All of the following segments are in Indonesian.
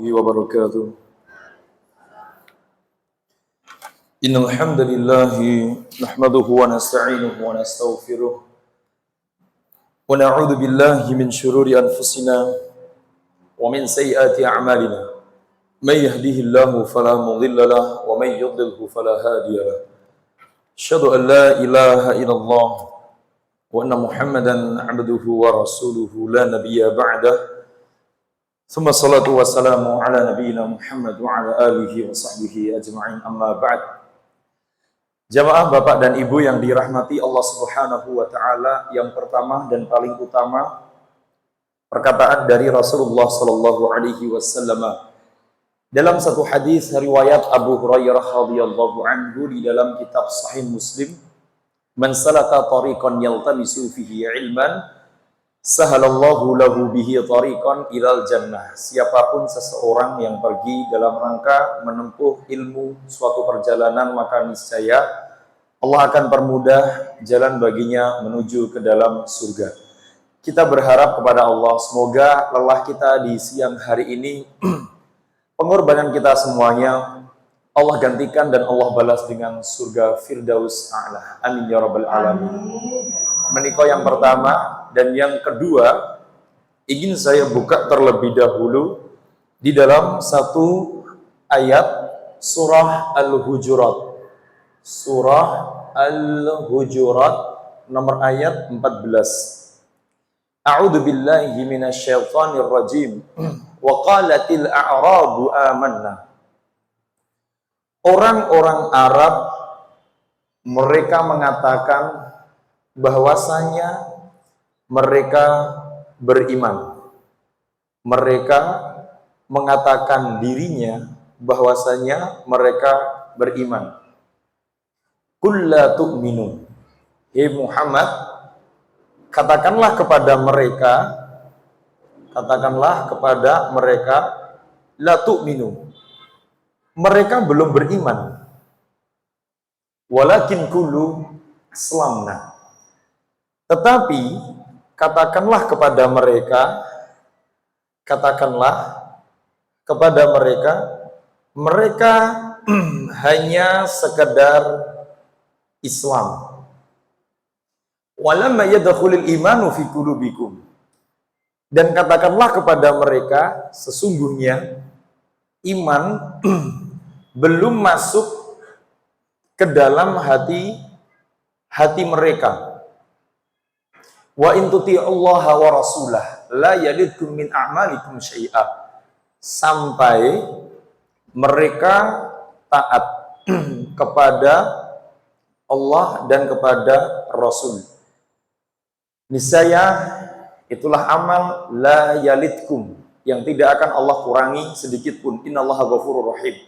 وبركاته إن الحمد لله نحمده ونستعينه ونستغفره ونعوذ بالله من شرور أنفسنا ومن سيئات أعمالنا من يهده الله فلا مضل له ومن يضلله فلا هادي له أشهد أن لا إله إلا الله وأن محمدا عبده ورسوله لا نبي بعده ثم الصلاة والسلام على نبينا محمد وعلى آله وصحبه أجمعين أما بعد. Jamaah Bapak dan Ibu yang dirahmati Allah Subhanahu wa taala, yang pertama dan paling utama perkataan dari Rasulullah sallallahu alaihi wasallam dalam satu hadis riwayat Abu Hurairah radhiyallahu anhu di dalam kitab Sahih Muslim, "Man salaka tariqan yaltamisu fihi ilman, sahalallahu lahu bihi tariqan ilal jannah." Siapapun seseorang yang pergi dalam rangka menempuh ilmu suatu perjalanan, maka niscaya Allah akan permudah jalan baginya menuju ke dalam surga. Kita berharap kepada Allah, semoga lelah kita di siang hari ini, pengorbanan kita semuanya, Allah gantikan dan Allah balas dengan surga Firdaus A'la. Amin ya rabbal alamin. Menikah yang pertama dan yang kedua, ingin saya buka terlebih dahulu di dalam satu ayat surah Al-Hujurat. Surah Al-Hujurat nomor ayat 14. A'udzu billahi minasyaitonir rajim. Wa qalatil a'rabu amanna. Orang-orang Arab mereka mengatakan bahwasanya mereka beriman. Mereka mengatakan dirinya bahwasanya mereka beriman. Qul la tu'minu. Hei Muhammad, katakanlah kepada mereka, la tu'minu. Mereka belum beriman. Walakin qulu aslamna. Tetapi katakanlah kepada mereka hanya sekedar Islam. Walamma yadkhulul imanu fi qulubikum. Dan katakanlah kepada mereka, sesungguhnya iman belum masuk ke dalam hati mereka. Wa in tuti'ullaha wa rasulah la yalidkum min a'malikum syai'a. Sampai mereka taat kepada Allah dan kepada Rasul. Niscaya itulah amal la yalidkum, yang tidak akan Allah kurangi sedikit pun. Innallaha ghafurur rahim.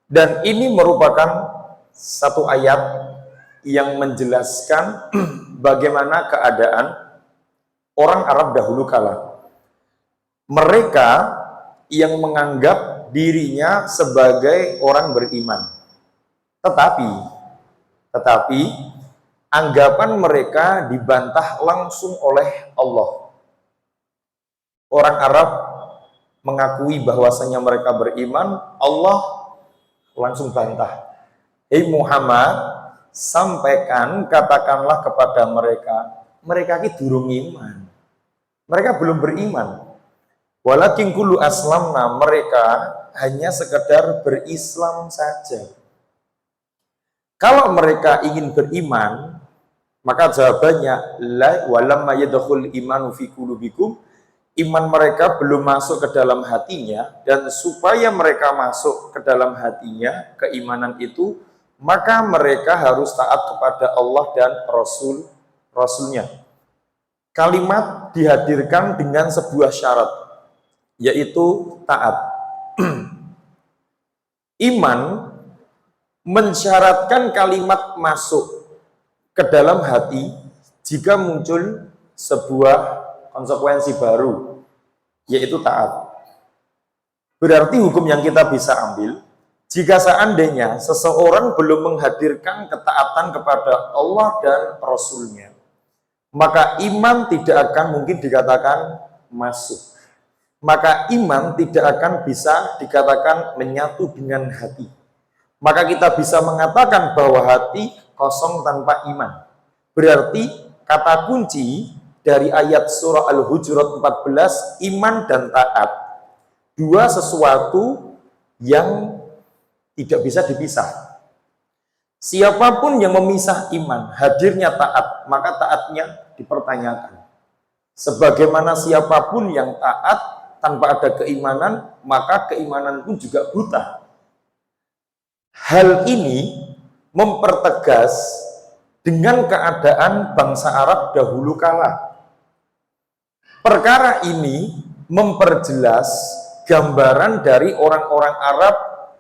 Dan ini merupakan satu ayat yang menjelaskan bagaimana keadaan orang Arab dahulu kala. Mereka yang menganggap dirinya sebagai orang beriman. Tetapi anggapan mereka dibantah langsung oleh Allah. Orang Arab mengakui bahwasanya mereka beriman, Allah langsung bantah. Hei Muhammad, katakanlah kepada mereka ki durung iman. Mereka belum beriman. Walakin qulu aslamna, mereka hanya sekedar berislam saja. Kalau mereka ingin beriman, maka jawabannya la walamma yadkhul imanu fi qulubikum. Iman mereka belum masuk ke dalam hatinya, dan supaya mereka masuk ke dalam hatinya keimanan itu, maka mereka harus taat kepada Allah dan Rasulnya. Kalimat dihadirkan dengan sebuah syarat, yaitu taat. Iman mensyaratkan kalimat masuk ke dalam hati jika muncul sebuah konsekuensi baru, yaitu taat. Berarti hukum yang kita bisa ambil, jika seandainya seseorang belum menghadirkan ketaatan kepada Allah dan Rasulnya, maka iman tidak akan mungkin dikatakan masuk. maka iman tidak akan bisa dikatakan menyatu dengan hati. Maka kita bisa mengatakan bahwa hati kosong tanpa iman. Berarti kata kunci dari ayat surah Al-Hujurat 14, iman dan taat, dua sesuatu yang tidak bisa dipisah. Siapapun yang memisah iman, hadirnya taat, maka taatnya dipertanyakan. Sebagaimana siapapun yang taat tanpa ada keimanan, maka keimanan pun juga buta. Hal ini mempertegas dengan keadaan bangsa Arab dahulu kala. Perkara ini memperjelas gambaran dari orang-orang Arab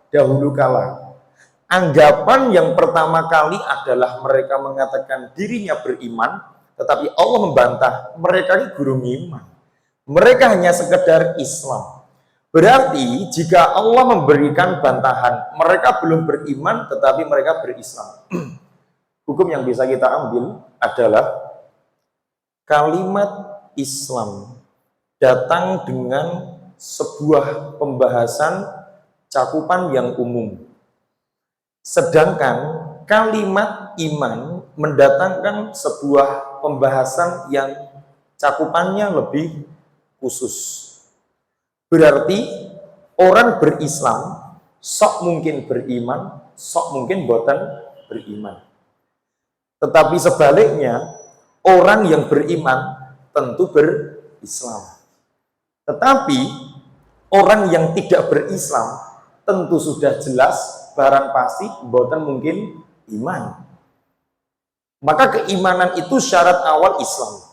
dahulu kala. Anggapan yang pertama kali adalah mereka mengatakan dirinya beriman, tetapi Allah membantah mereka ini gurung iman. Mereka hanya sekedar Islam. Berarti jika Allah memberikan bantahan, mereka belum beriman tetapi mereka berislam. Hukum yang bisa kita ambil adalah kalimat Islam datang dengan sebuah pembahasan cakupan yang umum. Sedangkan kalimat iman mendatangkan sebuah pembahasan yang cakupannya lebih khusus. Berarti orang berislam sok mungkin beriman, sok mungkin boten beriman. Tetapi sebaliknya, orang yang beriman tentu berislam. Tetapi orang yang tidak berislam tentu sudah jelas barang pasti boten mungkin iman. Maka keimanan itu syarat awal Islam.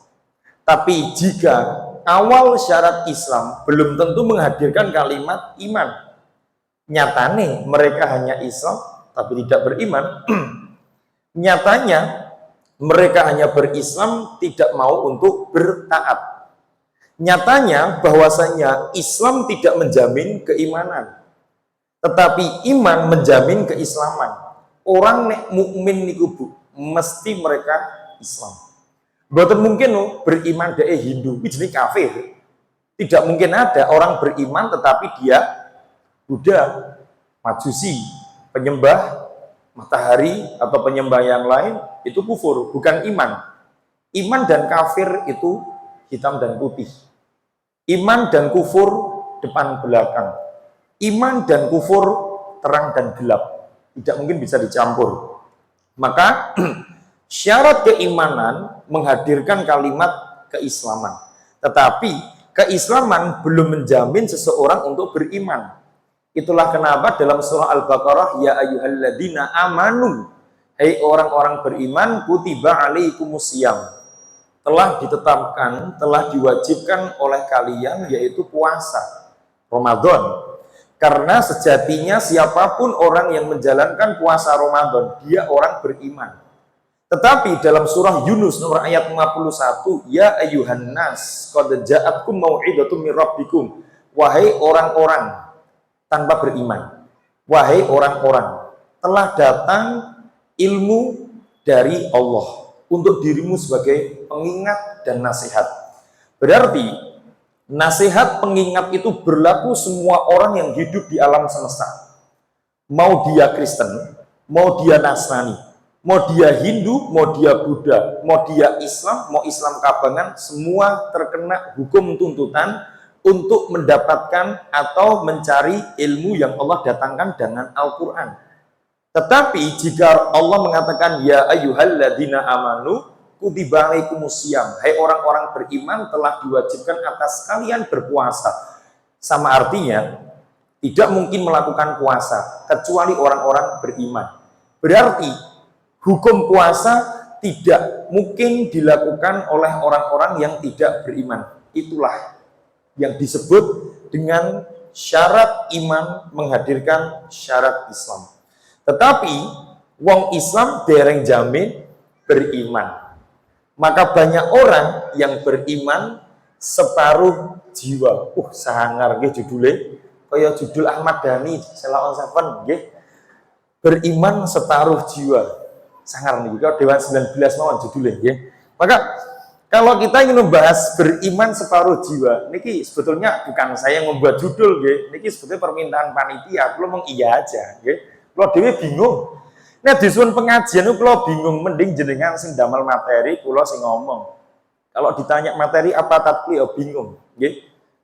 Tapi jika awal syarat Islam belum tentu menghadirkan kalimat iman, nyatane mereka hanya Islam tapi tidak beriman. Nyatanya mereka hanya berislam tidak mau untuk bertaat. Nyatanya bahwasanya Islam tidak menjamin keimanan, tetapi iman menjamin keislaman. Orang nek mukmin niku Bu, mesti mereka Islam. Boten mungkin beriman dia Hindu, jadi kafir. Tidak mungkin ada orang beriman tetapi dia Buddha, Majusi, penyembah matahari atau penyembah yang lain, itu kufur, bukan iman. Iman dan kafir itu hitam dan putih. Iman dan kufur depan belakang. Iman dan kufur terang dan gelap. Tidak mungkin bisa dicampur. Maka syarat keimanan menghadirkan kalimat keislaman. Tetapi keislaman belum menjamin seseorang untuk beriman. Itulah kenapa dalam surah Al-Baqarah, ya ayyuhalladzina amanu, hai orang-orang beriman, kutiba alaikumusiyam, telah ditetapkan, telah diwajibkan oleh kalian, yaitu puasa Ramadan. Karena sejatinya siapapun orang yang menjalankan puasa Ramadan, dia orang beriman. Tetapi dalam surah Yunus nomor ayat 51, ya ayyuhan nas, qad ja'atkum mau'idatum mir rabbikum, wahai orang-orang tanpa beriman, wahai orang-orang, telah datang ilmu dari Allah untuk dirimu sebagai pengingat dan nasihat. Berarti nasihat pengingat itu berlaku semua orang yang hidup di alam semesta. Mau dia Kristen, mau dia Nasrani, mau dia Hindu, mau dia Buddha, mau dia Islam, mau Islam kabangan, semua terkena hukum tuntutan untuk mendapatkan atau mencari ilmu yang Allah datangkan dengan Al-Quran. Tetapi jika Allah mengatakan ya ayyuhalladzina amanu kutiba alaikumusiyam, hai orang-orang beriman telah diwajibkan atas kalian berpuasa, sama artinya tidak mungkin melakukan puasa kecuali orang-orang beriman. Berarti hukum puasa tidak mungkin dilakukan oleh orang-orang yang tidak beriman. Itulah yang disebut dengan syarat iman menghadirkan syarat Islam. Tetapi wong Islam dereng jamin beriman. Maka banyak orang yang beriman separuh jiwa. Sangar nggih judulnya kaya judul Ahmad Dhani Sela on Seven nggih. Beriman separuh jiwa. Sangar niki kaya Dewan 19 mawon judulnya nggih. Maka Kalau kita ingin membahas beriman separuh jiwa, niki sebetulnya bukan saya yang membuat judul, niki sebetulnya permintaan panitia. Kalau meng iya aja, kalau dewe bingung. Nah disusun pengajian itu kalau bingung, mending jenengan sing damel materi, kalau sing ngomong. Kalau ditanya materi apa tadi, ya bingung.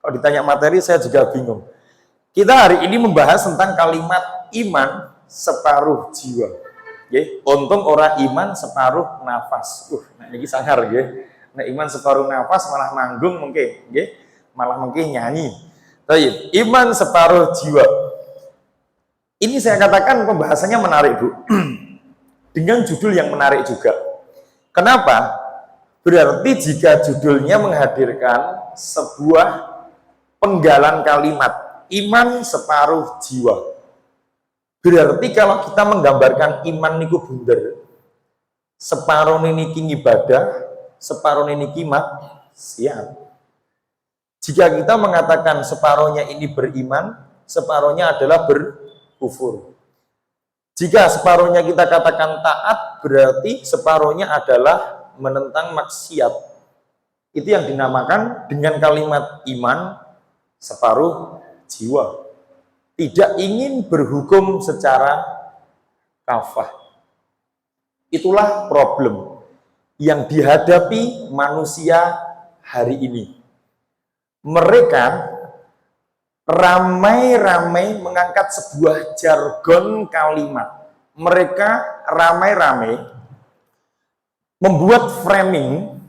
Kalau ditanya materi saya juga bingung. Kita hari ini membahas tentang kalimat iman separuh jiwa. Untung orang iman separuh nafas. Nah ini sangar, Nah iman separuh nafas malah manggung mungkin, malah mungkin nyanyi. Tapi iman separuh jiwa. Ini saya katakan pembahasannya menarik, Bu. Dengan judul yang menarik juga. Kenapa? Berarti jika judulnya menghadirkan sebuah penggalan kalimat iman separuh jiwa. Berarti kalau kita menggambarkan iman niku bunder, separuh niki ibadah, separuh niki maksiat. Jika kita mengatakan separuhnya ini beriman, separuhnya adalah berkufur. Jika separuhnya kita katakan taat, berarti separuhnya adalah menentang maksiat. Itu yang dinamakan dengan kalimat iman separuh jiwa. Tidak ingin berhukum secara kafah. Itulah problem yang dihadapi manusia hari ini. Mereka ramai-ramai mengangkat sebuah jargon kalimat. Mereka ramai-ramai membuat framing,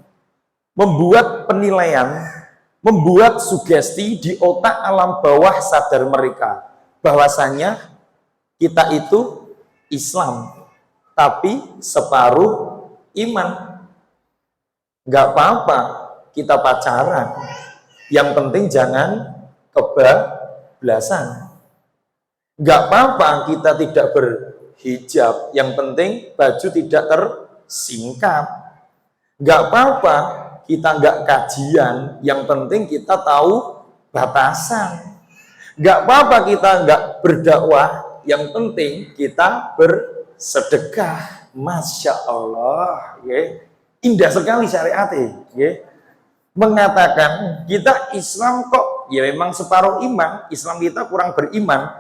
membuat penilaian, membuat sugesti di otak alam bawah sadar mereka bahwasanya kita itu Islam, tapi separuh iman. Nggak apa-apa kita pacaran, yang penting jangan kebablasan. Nggak apa-apa kita tidak berhijab, yang penting baju tidak tersingkap. Nggak apa-apa kita nggak kajian, yang penting kita tahu batasan. Nggak apa-apa kita nggak berdakwah, yang penting kita bersedekah. Masya Allah, indah sekali syariatnya. Mengatakan kita Islam kok, ya memang separuh iman, Islam kita kurang beriman.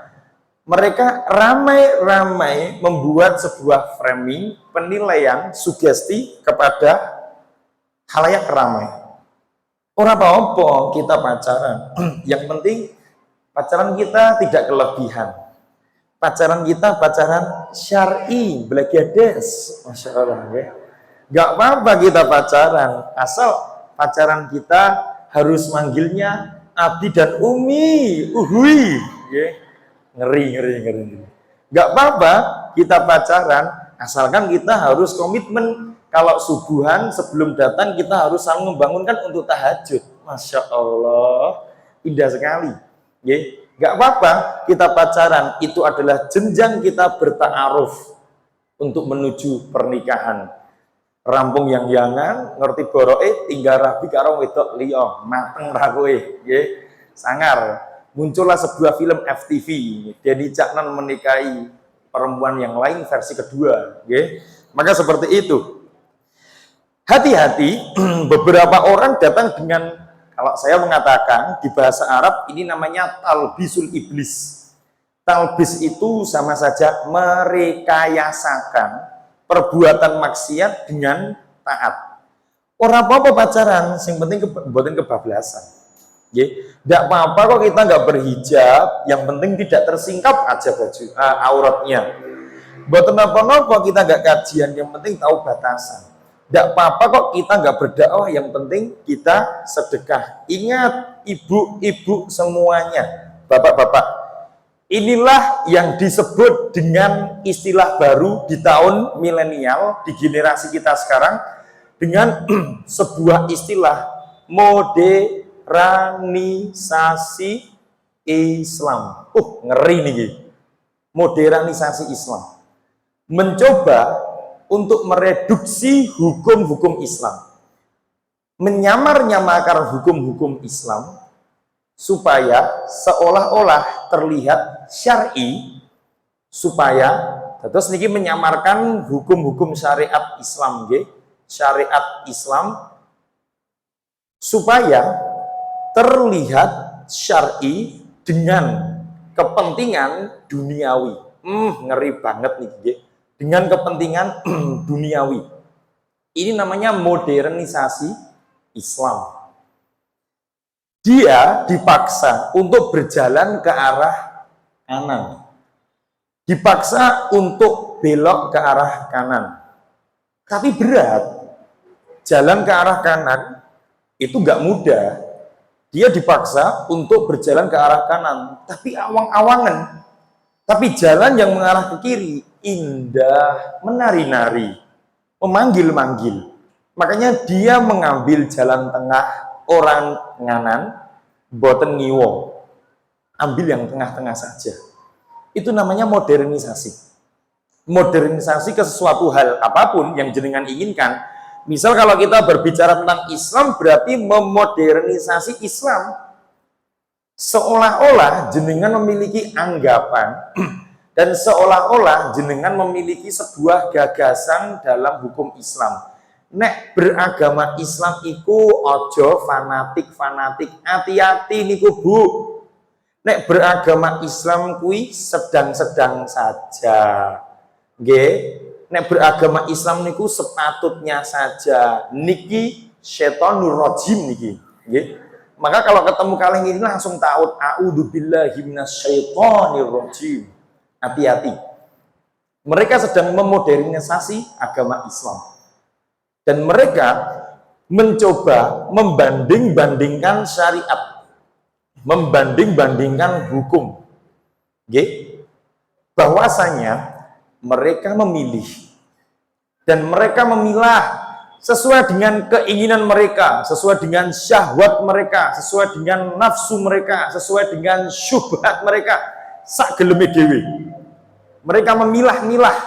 Mereka ramai-ramai membuat sebuah framing, penilaian, sugesti kepada halayak ramai. Orang apa-apa kita pacaran, yang penting pacaran kita tidak kelebihan. Pacaran kita pacaran syar'i, belagedes. Masya Allah, Gak apa-apa kita pacaran, asal pacaran kita harus manggilnya Abi dan Umi, uhui, ngeri. Gak apa-apa kita pacaran, asalkan kita harus komitmen. Kalau subuhan sebelum datang kita harus saling membangunkan untuk tahajud. Masya Allah, indah sekali. Gak apa-apa kita pacaran, itu adalah jenjang kita berta'aruf untuk menuju pernikahan. Rampung yang jangan, ngerti boroe, tinggal rabi karo wedok liya, mateng rakoe, sangar. Muncullah sebuah film FTV, Denny Caknan menikahi perempuan yang lain versi kedua, Maka seperti itu. Hati-hati, beberapa orang datang dengan, kalau saya mengatakan di bahasa Arab ini namanya talbisul iblis. Talbis itu sama saja merekayasakan perbuatan maksiat dengan taat. Orang apa-apa pacaran, yang penting buatin kebablasan. Tidak apa-apa kok kita nggak berhijab, yang penting tidak tersingkap aja baju auratnya. Buatan apa-apa kita nggak kajian, yang penting tahu batasan. Tidak apa-apa kok kita nggak berdakwah, yang penting kita sedekah. Ingat ibu-ibu semuanya, bapak-bapak, inilah yang disebut dengan istilah baru di tahun milenial, di generasi kita sekarang, dengan sebuah istilah modernisasi Islam. Ngeri nih, modernisasi Islam. Mencoba untuk mereduksi hukum-hukum Islam, menyamar-nyamakan hukum-hukum Islam supaya seolah-olah terlihat syar'i, supaya terus niki menyamarkan hukum-hukum syariat Islam, syariat Islam supaya terlihat syar'i dengan kepentingan duniawi. Ngeri banget nih, dengan kepentingan duniawi. Ini namanya modernisasi Islam. Dia dipaksa untuk berjalan ke arah kanan, dipaksa untuk belok ke arah kanan. Tapi berat, jalan ke arah kanan itu nggak mudah. Dia dipaksa untuk berjalan ke arah kanan, tapi awang-awangan. Tapi jalan yang mengarah ke kiri indah, menari-nari, memanggil-manggil. Makanya dia mengambil jalan tengah, orang nganan, boten ngiwo. Ambil yang tengah-tengah saja. Itu namanya modernisasi. Modernisasi ke sesuatu hal apapun yang jenengan inginkan. Misal kalau kita berbicara tentang Islam, berarti memodernisasi Islam. Seolah-olah jenengan memiliki anggapan dan seolah-olah jenengan memiliki sebuah gagasan dalam hukum Islam. Nek beragama Islam iku ojo fanatik-fanatik, hati-hati niku Bu. Nek beragama Islam kui sedang-sedang saja. Nggih, nek beragama Islam niku sepatutnya saja. Niki setonur rajim niki, nggih. Maka kalau ketemu kaleng ini langsung tahu a'udzubillahi minasyaitonir rajim. Hati-hati. Mereka sedang memodernisasi agama Islam. Dan mereka mencoba membanding-bandingkan syariat. Membanding-bandingkan hukum. Oke? Bahwasanya mereka memilih dan mereka memilah sesuai dengan keinginan mereka, sesuai dengan syahwat mereka, sesuai dengan nafsu mereka, sesuai dengan syubhat mereka, sak geleme dewe. Mereka memilah-milah.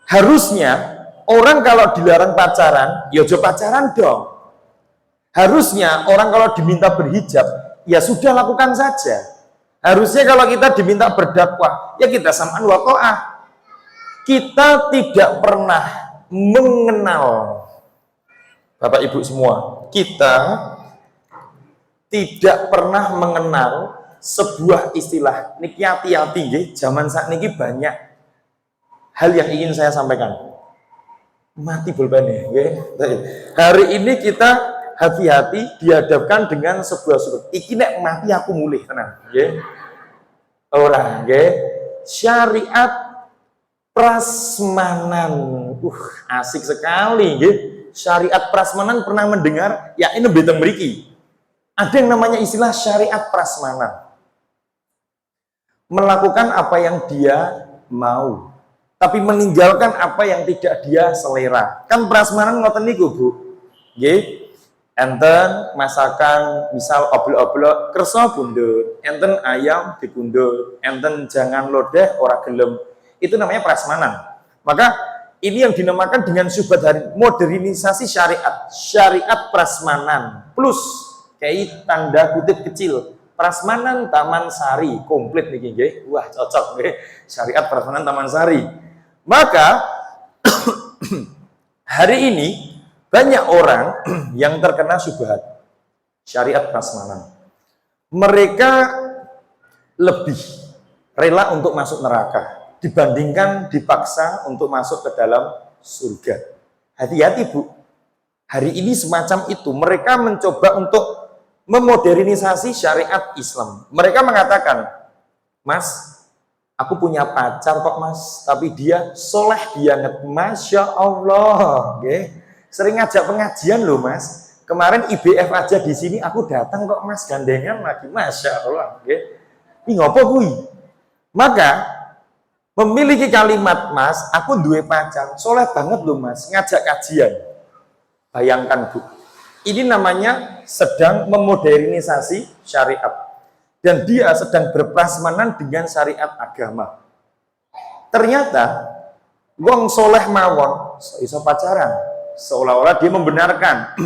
Harusnya orang kalau dilarang pacaran, ya aja pacaran dong. Harusnya orang kalau diminta berhijab, ya sudah lakukan saja. Harusnya kalau kita diminta berdakwah, ya kita sam'an wa ta'ah. Kita tidak pernah mengenal, Bapak Ibu semua, kita tidak pernah mengenal sebuah istilah. Niki hati-hati nggih, zaman saat niki banyak hal yang ingin saya sampaikan. Mati pulpene nggih. Hari ini kita hati-hati dihadapkan dengan sebuah iki nek mati aku mulih tenang nggih. Ora nggih. Syariat prasmanan. Asik sekali nggih. Syariat prasmanan pernah mendengar? Ya ini beteng mriki. Ada yang namanya istilah syariat prasmanan. Melakukan apa yang dia mau, tapi meninggalkan apa yang tidak dia selera. Kan prasmanan ngoten niku, Bu. Nggih. Enten masakan misal oblok-oblok kersa bundut, enten ayam dibundut, enten jangan lodeh ora gelem. Itu namanya prasmanan. Maka ini yang dinamakan dengan syubhat hari modernisasi syariat. Syariat prasmanan plus kayak tanda kutip kecil. Prasmanan Taman Sari komplit nih nggih. Wah, cocok nggih. Syariat prasmanan Taman Sari. Maka hari ini banyak orang yang terkena syubhat syariat prasmanan. Mereka lebih rela untuk masuk neraka dibandingkan dipaksa untuk masuk ke dalam surga. Hati-hati Bu. Hari ini semacam itu. Mereka mencoba untuk memodernisasi syariat Islam. Mereka mengatakan, Mas, aku punya pacar kok Mas, tapi dia soleh banget. Masya Allah. Okay. Sering ngajak pengajian loh Mas. Kemarin IBF aja di sini aku datang kok Mas, gandengan lagi. Masya Allah. Okay. Ini ngopo kui? Maka memiliki kalimat Mas, aku duwe pacar, soleh banget loh Mas, ngajak kajian. Bayangkan Bu, ini namanya sedang memodernisasi syariat. Dan dia sedang berprasmanan dengan syariat agama. Ternyata, wong soleh mawon, iso pacaran. Seolah-olah dia membenarkan.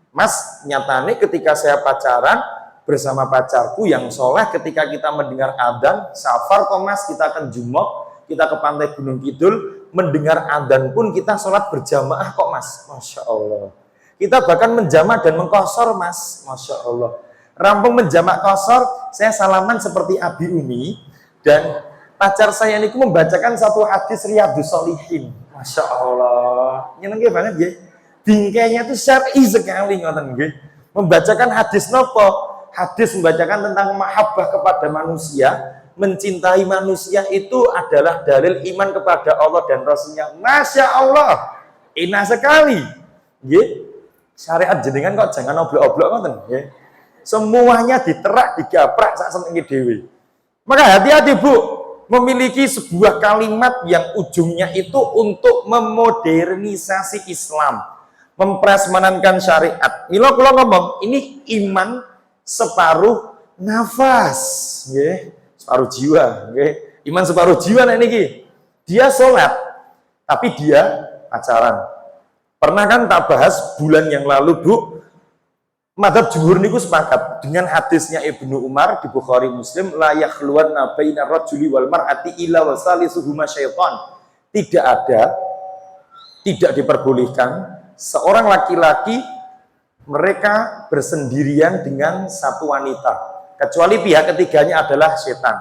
Mas, nyatane ketika saya pacaran, bersama pacarku yang soleh, ketika kita mendengar adzan, safar kok Mas, kita akan jumok, kita ke pantai Gunung Kidul, mendengar adzan pun kita sholat berjamaah kok Mas. Masya Allah. Kita bahkan menjamak dan mengkosor, Mas. Masya Allah. Rampung menjamak kosor, saya salaman seperti Abi Umi, dan pacar saya ini membacakan satu hadis Riyadhus Shalihin. Masya Allah. Nyenengke banget ya. Bingkainya itu syar'i sekali, ngoten nggih. Membacakan hadis nopo? Hadis membacakan tentang mahabbah kepada manusia, mencintai manusia itu adalah dalil iman kepada Allah dan Rasulnya. Masya Allah, indah sekali. Syariat jenengan kok jangan oblok-oblok ngoten. Semuanya diterak, digaprak sak senenge dhewe. Maka hati-hati Bu, memiliki sebuah kalimat yang ujungnya itu untuk memodernisasi Islam, memprasmanankan syariat. Mila kula ngomong, ini iman separuh nafas, separuh jiwa, iman separuh jiwa nek niki. Dia sholat, tapi dia pacaran. Pernah kan tak bahas bulan yang lalu, Bu, madzhab jumhur niku sepakat dengan hadisnya Ibnu Umar di Bukhari Muslim, la yakhluwanna baina rajuli wal mar'ati illa wa salisuhuma syaitan. Tidak diperbolehkan seorang laki-laki mereka bersendirian dengan satu wanita, kecuali pihak ketiganya adalah setan.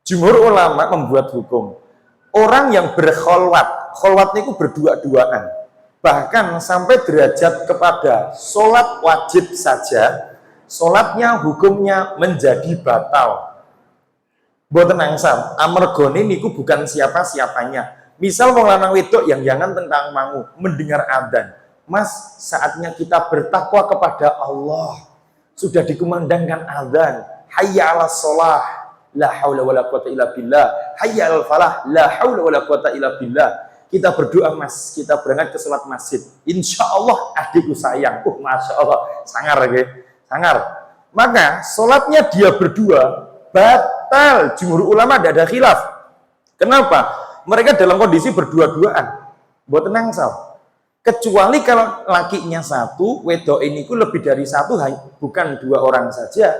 Jumhur ulama membuat hukum, orang yang berkholwat, kholwat itu berdua-duaan, bahkan sampai derajat kepada sholat wajib saja, sholatnya hukumnya menjadi batal. Mboten angsal, amergone niku bukan siapa-siapanya. Misal wong lanang wedok yang jangan tentang mangu mendengar adzan. Mas, saatnya kita bertakwa kepada Allah. Sudah dikumandangkan adzan. Hayya 'alas shalah, la haula wala quwata illa billah. Hayya 'alal falah, la haula wala quwata illa billah. Kita berdoa, Mas, kita berangkat ke sholat masjid. Insya Allah adikku sayang. Masya Allah, sangar ya, sangar. Maka sholatnya dia berdua batal. Jumhur ulama tidak ada khilaf. Kenapa? Mereka dalam kondisi berdua-duaan. Buat tenang sal. Kecuali kalau lakinya satu, wedok ini ku lebih dari satu, bukan dua orang saja,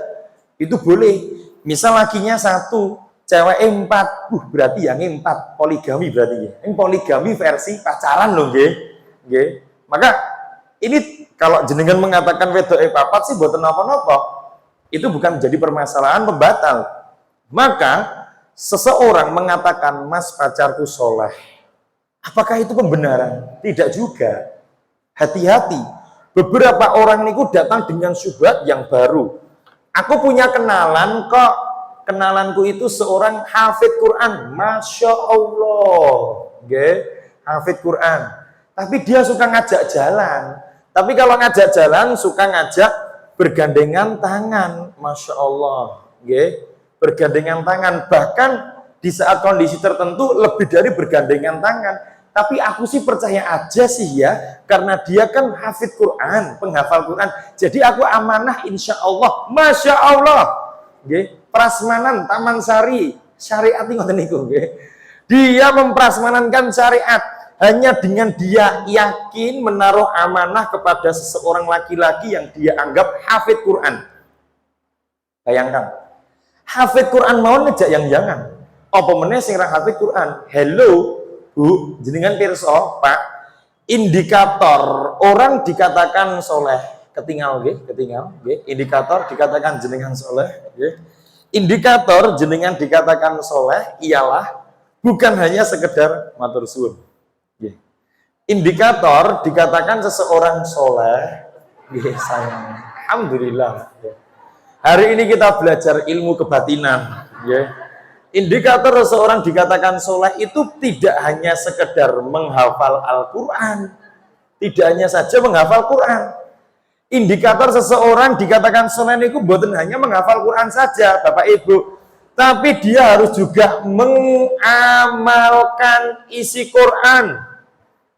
itu boleh. Misal lakinya satu, cewek empat, berarti yang empat, poligami berarti ya. Ini poligami versi pacaran loh, nggih. Maka ini kalau jenengan mengatakan wedok papat sih buat napa-napa, itu bukan menjadi permasalahan pembatal. Maka seseorang mengatakan, Mas, pacarku soleh, apakah itu pembenaran? Tidak juga. Hati-hati. Beberapa orang niku datang dengan syubhat yang baru. Aku punya kenalan kok. Kenalanku itu seorang hafid Quran. Masya Allah. Hafid Quran. Tapi dia suka ngajak jalan. Tapi kalau ngajak jalan, suka ngajak bergandengan tangan. Masya Allah. Bergandengan tangan. Bahkan di saat kondisi tertentu lebih dari bergandengan tangan. Tapi aku sih percaya aja sih ya, karena dia kan hafid Quran, penghafal Quran. Jadi aku amanah insya Allah. Masya Allah. Prasmanan Taman Sari, syariat ngoten niku. Dia memprasmanankan syariat hanya dengan dia yakin menaruh amanah kepada seseorang laki-laki yang dia anggap hafid Quran. Bayangkan, hafid Quran mau ngejak yang jangan. Apa meneh sing ra hafid Quran? Hello, Bu, jenengan pirsa, Pak, indikator orang dikatakan soleh, ketinggal, indikator dikatakan jenengan soleh, indikator jenengan dikatakan soleh ialah bukan hanya sekedar matur suwun, indikator dikatakan seseorang soleh, sayang, alhamdulillah, hari ini kita belajar ilmu kebatinan, indikator seseorang dikatakan soleh itu tidak hanya sekedar menghafal Al-Quran, tidak hanya saja menghafal Quran. Indikator seseorang dikatakan soleh itu bukan hanya menghafal Quran saja, Bapak Ibu, tapi dia harus juga mengamalkan isi Quran.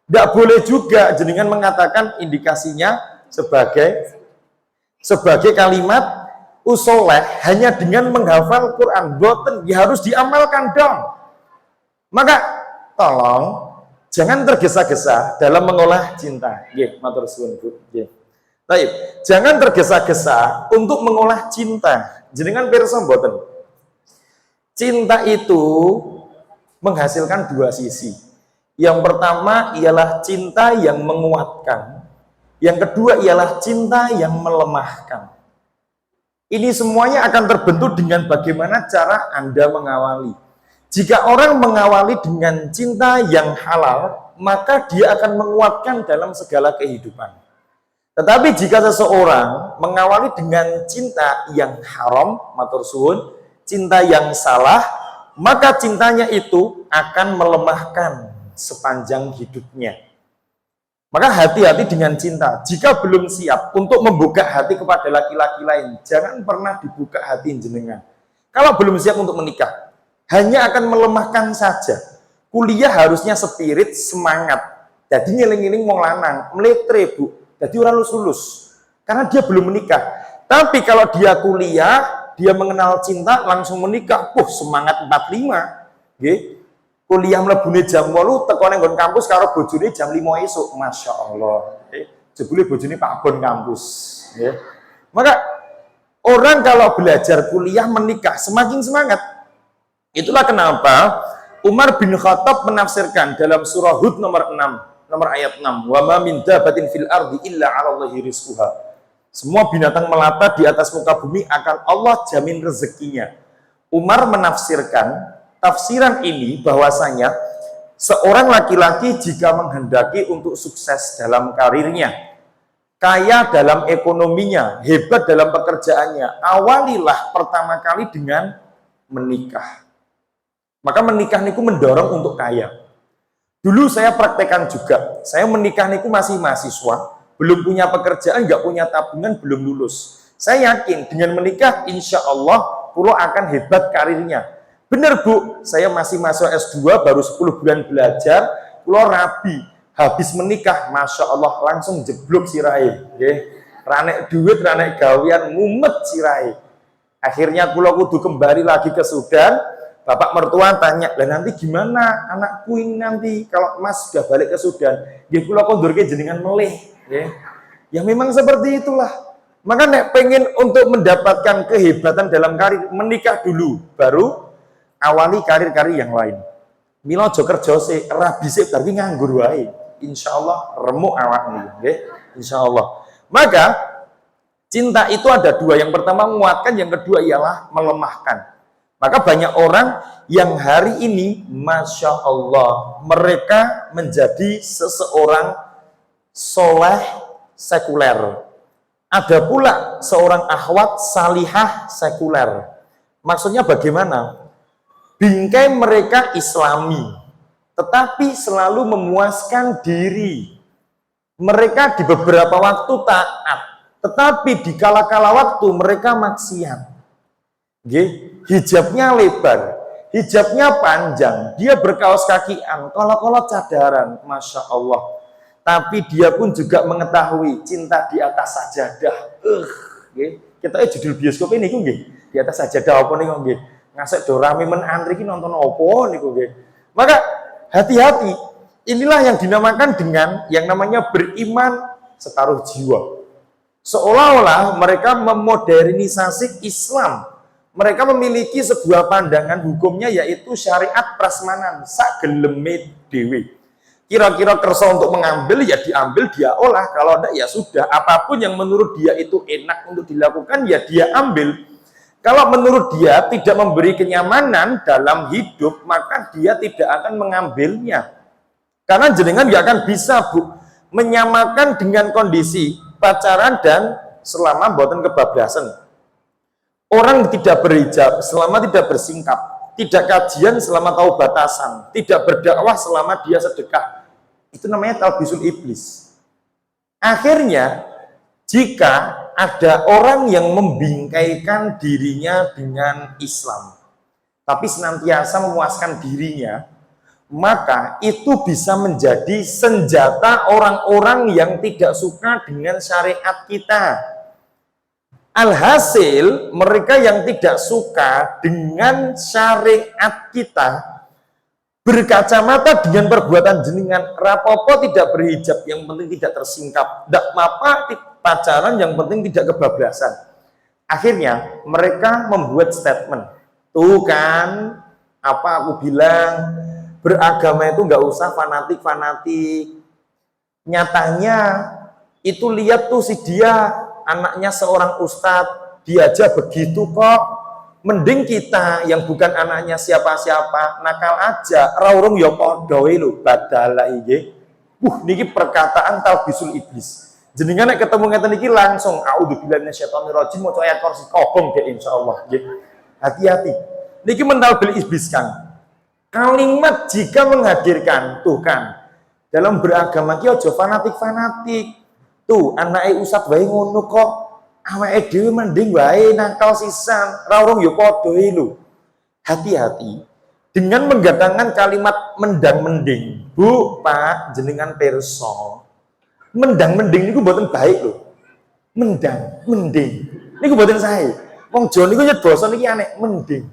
Tidak boleh juga jenengan mengatakan indikasinya sebagai kalimat usoleh hanya dengan menghafal Quran, boten, ya harus diamalkan dong. Maka tolong jangan tergesa-gesa dalam mengolah cinta. Matur suwun, Bu. Baik, jangan tergesa-gesa untuk mengolah cinta. Jenengan pirsa boten. Cinta itu menghasilkan dua sisi. Yang pertama ialah cinta yang menguatkan. Yang kedua ialah cinta yang melemahkan. Ini semuanya akan terbentuk dengan bagaimana cara Anda mengawali. Jika orang mengawali dengan cinta yang halal, maka dia akan menguatkan dalam segala kehidupan. Tetapi jika seseorang mengawali dengan cinta yang haram, matur suwun, cinta yang salah, maka cintanya itu akan melemahkan sepanjang hidupnya. Maka hati-hati dengan cinta. Jika belum siap untuk membuka hati kepada laki-laki lain, jangan pernah dibuka hati jenengan. Kalau belum siap untuk menikah, hanya akan melemahkan saja. Kuliah harusnya spirit, semangat. Jadi ngiling-ngiling wong lanang, meletre bu. Jadi orang lulus-lulus. Karena dia belum menikah. Tapi kalau dia kuliah, dia mengenal cinta, langsung menikah. Semangat 45. Nggih. Kuliah mlebune jam 8, tekone nggon kampus karo bojone jam 5 esuk. Masya Allah. Jebule bojone Pak Bon kampus. Nggih. Maka orang kalau belajar kuliah menikah semakin semangat. Itulah kenapa Umar bin Khattab menafsirkan dalam surah Hud nomor ayat 6, wa ma min dabatin fil ardi illa 'ala Allahi rizquha. Semua binatang melata di atas muka bumi akan Allah jamin rezekinya. Umar menafsirkan tafsiran ini bahwasanya seorang laki-laki jika menghendaki untuk sukses dalam karirnya, kaya dalam ekonominya, hebat dalam pekerjaannya, awalilah pertama kali dengan menikah. Maka menikah niku mendorong untuk kaya. Dulu saya praktekkan juga. Saya menikah niku masih mahasiswa, belum punya pekerjaan, nggak punya tabungan, belum lulus. Saya yakin dengan menikah, insya Allah, pulau akan hebat karirnya. Bener bu, saya masih mahasiswa S2, baru 10 bulan belajar, pulau rabi. Habis menikah, Masya Allah, langsung jeblok sirai. Ranek duit, ranek gawian, mumet sirai. Akhirnya pulau kudu kembali lagi ke Sudan. Bapak mertua tanya, lah nanti gimana anakku ini nanti kalau Mas sudah balik ke Sudan, dia pulau kondurke jenengan meleh, ya memang seperti itulah. Maka nek pengen untuk mendapatkan kehebatan dalam karir, menikah dulu, baru awali karir-karir yang lain. Mila aja kerja sih, rabi sih, tapi nganggur wae. Insya Allah remuk awakmu, insya Allah. Maka cinta itu ada dua, yang pertama menguatkan, yang kedua ialah melemahkan. Maka banyak orang yang hari ini, Masya Allah, mereka menjadi seseorang soleh sekuler. Ada pula seorang akhwat salihah sekuler. Maksudnya bagaimana? Bingkai mereka Islami, tetapi selalu memuaskan diri. Mereka di beberapa waktu taat, tetapi di kala-kala waktu mereka maksiat. Hijabnya lebar, hijabnya panjang, dia berkaos kakian, kolot-kolot cadaran, Masya Allah. Tapi dia pun juga mengetahui cinta di atas sajadah. Kita judul bioskop ini di atas sajadah apa nih ngasih dorami menantri nonton apa nih Maka hati-hati, inilah yang dinamakan dengan yang namanya beriman separuh jiwa. Seolah-olah mereka memodernisasi Islam. Mereka memiliki sebuah pandangan hukumnya yaitu syariat prasmanan, sageleme dewe. Kira-kira kersa untuk mengambil ya diambil, dia olah, kalau tidak ya sudah, apapun yang menurut dia itu enak untuk dilakukan ya dia ambil. Kalau menurut dia tidak memberi kenyamanan dalam hidup, maka dia tidak akan mengambilnya. Karena jenengan nggak akan bisa bu menyamakan dengan kondisi pacaran dan selama mboten kebablasan. Orang tidak berhijab selama tidak bersingkap, tidak kajian selama tahu batasan, tidak berdakwah selama dia sedekah. Itu namanya talbisul iblis. Akhirnya, jika ada orang yang membingkaikan dirinya dengan Islam, tapi senantiasa memuaskan dirinya, maka itu bisa menjadi senjata orang-orang yang tidak suka dengan syariat kita. Alhasil, mereka yang tidak suka dengan syariat kita berkacamata dengan perbuatan jenengan, rapopo tidak berhijab, yang penting tidak tersingkap, tidak apa pacaran, yang penting tidak kebablasan. Akhirnya mereka membuat statement, tuh kan, apa aku bilang, beragama itu nggak usah fanatik-fanatik. Nyatanya Itu lihat tuh si dia anaknya seorang ustadz, dia aja begitu kok. Mending kita yang bukan anaknya siapa-siapa, nakal aja, raurung ya padha lho, badala iki. Niki perkataan talbisul iblis. Jenengan nek ketemu ngeten iki langsung auzubillahi minasyaitonir rajim maca ayat kursi kobong deh insyaallah nggih. Hati-hati. Niki mentalbil iblis Kang. Kalimat jika menghadirkan tuh kan dalam beragama ki aja fanatik-fanatik. Tuh anake ustaz wae ngono kok. Awake dhewe mending wae nakal sisan, ra urung ya padha lho. Hati-hati dengan menggatangkan kalimat mendang-mending. Bu, Pak, jenengan pirsa. Mendang-mending niku mboten baik lho. Mendang, mending. Niku mboten sae. Wong Jawa niku nyet basa niki aneh, mending.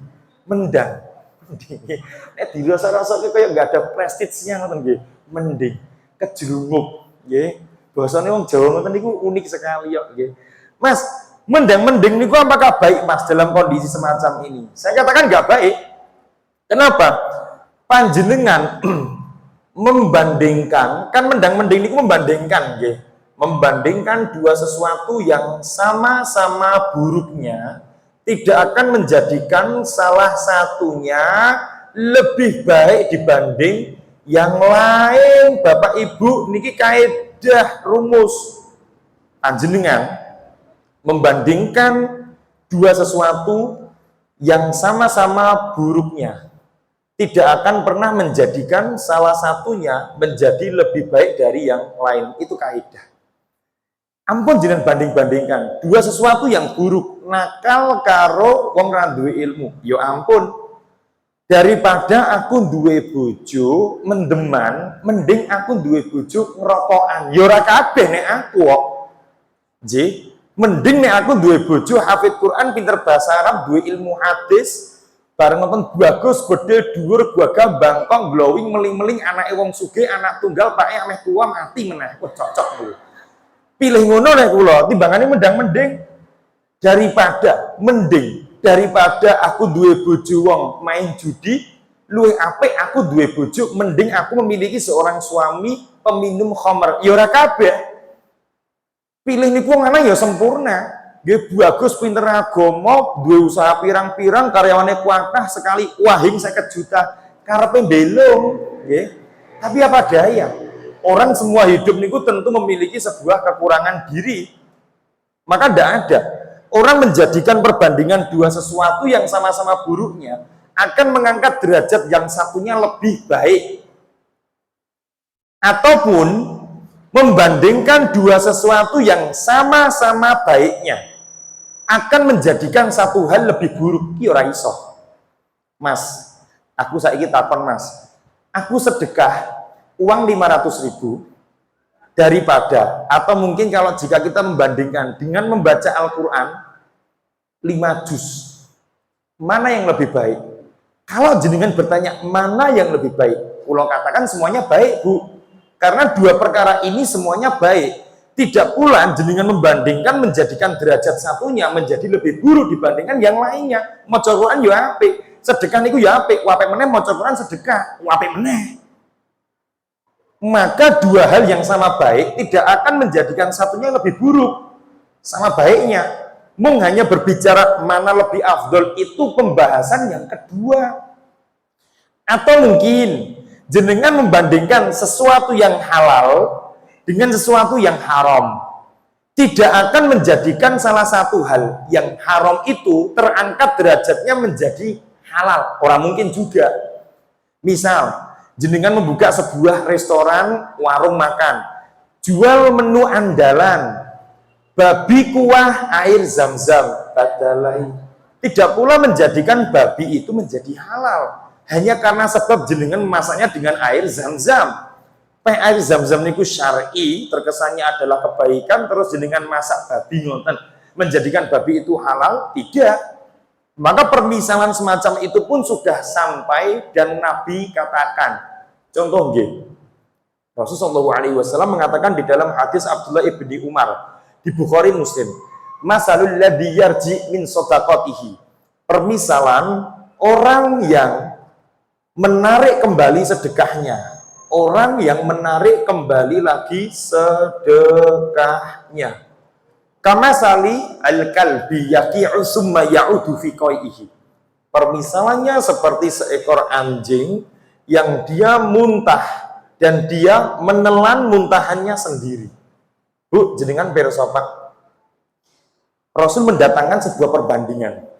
Mendang. Mending. Nek dirasa-rasake kaya enggak ada prestige-nya ngoten nggih. Mending. Kejrunguk, nggih. Basane wong Jawa ngoten niku unik sekali ya nggih. Mas, mendang-mending niku apakah baik Mas dalam kondisi semacam ini? Saya katakan nggak baik. Kenapa? Panjenengan membandingkan, kan mendang-mending niku membandingkan nggih. Membandingkan dua sesuatu yang sama-sama buruknya tidak akan menjadikan salah satunya lebih baik dibanding yang lain. Bapak Ibu niki kaidah rumus panjenengan membandingkan dua sesuatu yang sama-sama buruknya tidak akan pernah menjadikan salah satunya menjadi lebih baik dari yang lain. Itu kaidah. Ampun jenengan banding-bandingkan dua sesuatu yang buruk, nakal karo wong ra duwe ilmu. Ya ampun. Daripada aku duwe bojo mendeman, mending aku duwe bojo ngerokokan. Ya ora kabeh nek aku kok. Nggih. Mending nek aku duwe bojo hafid Quran, pinter bahasa Arab, duwe ilmu hadis, bareng nonton bagus, gede, dhuwur, gagah, bangkong, glowing, meling-meling, anake wong sugih, anak tunggal, pake ameh tua mati meneh. Wah, cocok lho. Pilih ngono nek kula, timbangane mendang-mending daripada aku duwe bojo wong main judi, luwih apik aku duwe bojo mending aku memiliki seorang suami peminum khamr. Ya ora kabeh. Pilih niku wong lanang ya sempurna, nggih bagus pinter agama, duwe usaha pirang-pirang, karyawane kuatah sekali wahing 50 juta, karepe belung, nggih. Tapi apa daya? Orang semua hidup niku tentu memiliki sebuah kekurangan diri. Maka tidak ada orang menjadikan perbandingan dua sesuatu yang sama-sama buruknya akan mengangkat derajat yang satunya lebih baik. Ataupun membandingkan dua sesuatu yang sama-sama baiknya akan menjadikan satu hal lebih buruk. Ki ora iso. Mas, aku saiki takon Mas. Aku sedekah uang 500.000 daripada, atau mungkin kalau jika kita membandingkan dengan membaca Al-Quran 5 juz, mana yang lebih baik? Kalau jenengan bertanya mana yang lebih baik, Pulau katakan semuanya baik, Bu. Karena dua perkara ini semuanya baik. Tidak pula jenengan membandingkan menjadikan derajat satunya menjadi lebih buruk dibandingkan yang lainnya. Maca Quran ya apik, sedekah niku ya apik, apik meneh maca Quran sedekah, apik meneh. Maka dua hal yang sama baik tidak akan menjadikan satunya lebih buruk sama baiknya. Mung hanya berbicara mana lebih afdol itu pembahasan yang kedua. Atau mungkin jenengan membandingkan sesuatu yang halal dengan sesuatu yang haram, tidak akan menjadikan salah satu hal yang haram itu terangkat derajatnya menjadi halal. Orang mungkin juga. Misal, jenengan membuka sebuah restoran, warung makan, jual menu andalan, babi kuah air zam-zam, badalai. Tidak pula menjadikan babi itu menjadi halal. Hanya karena sebab jenengan memasaknya dengan air zam-zam. Air zam-zam niku syar'i, terkesannya adalah kebaikan, terus jenengan masak babi ngoten, menjadikan babi itu halal? Tidak. Maka permisalan semacam itu pun sudah sampai dan Nabi katakan. Contoh nggih. Rasulullah SAW mengatakan di dalam hadis Abdullah ibni Umar di Bukhari Muslim, masalul ladzi yarji min shadaqatihi. Permisalan orang yang menarik kembali sedekahnya orang yang menarik kembali lagi sedekahnya. Kama sali al-kalbi yaqi'u summa ya'udu fi qai'ihi. Permisalannya seperti seekor anjing yang dia muntah dan dia menelan muntahannya sendiri. Bu, jenengan pirsa Pak? Rasul mendatangkan sebuah perbandingan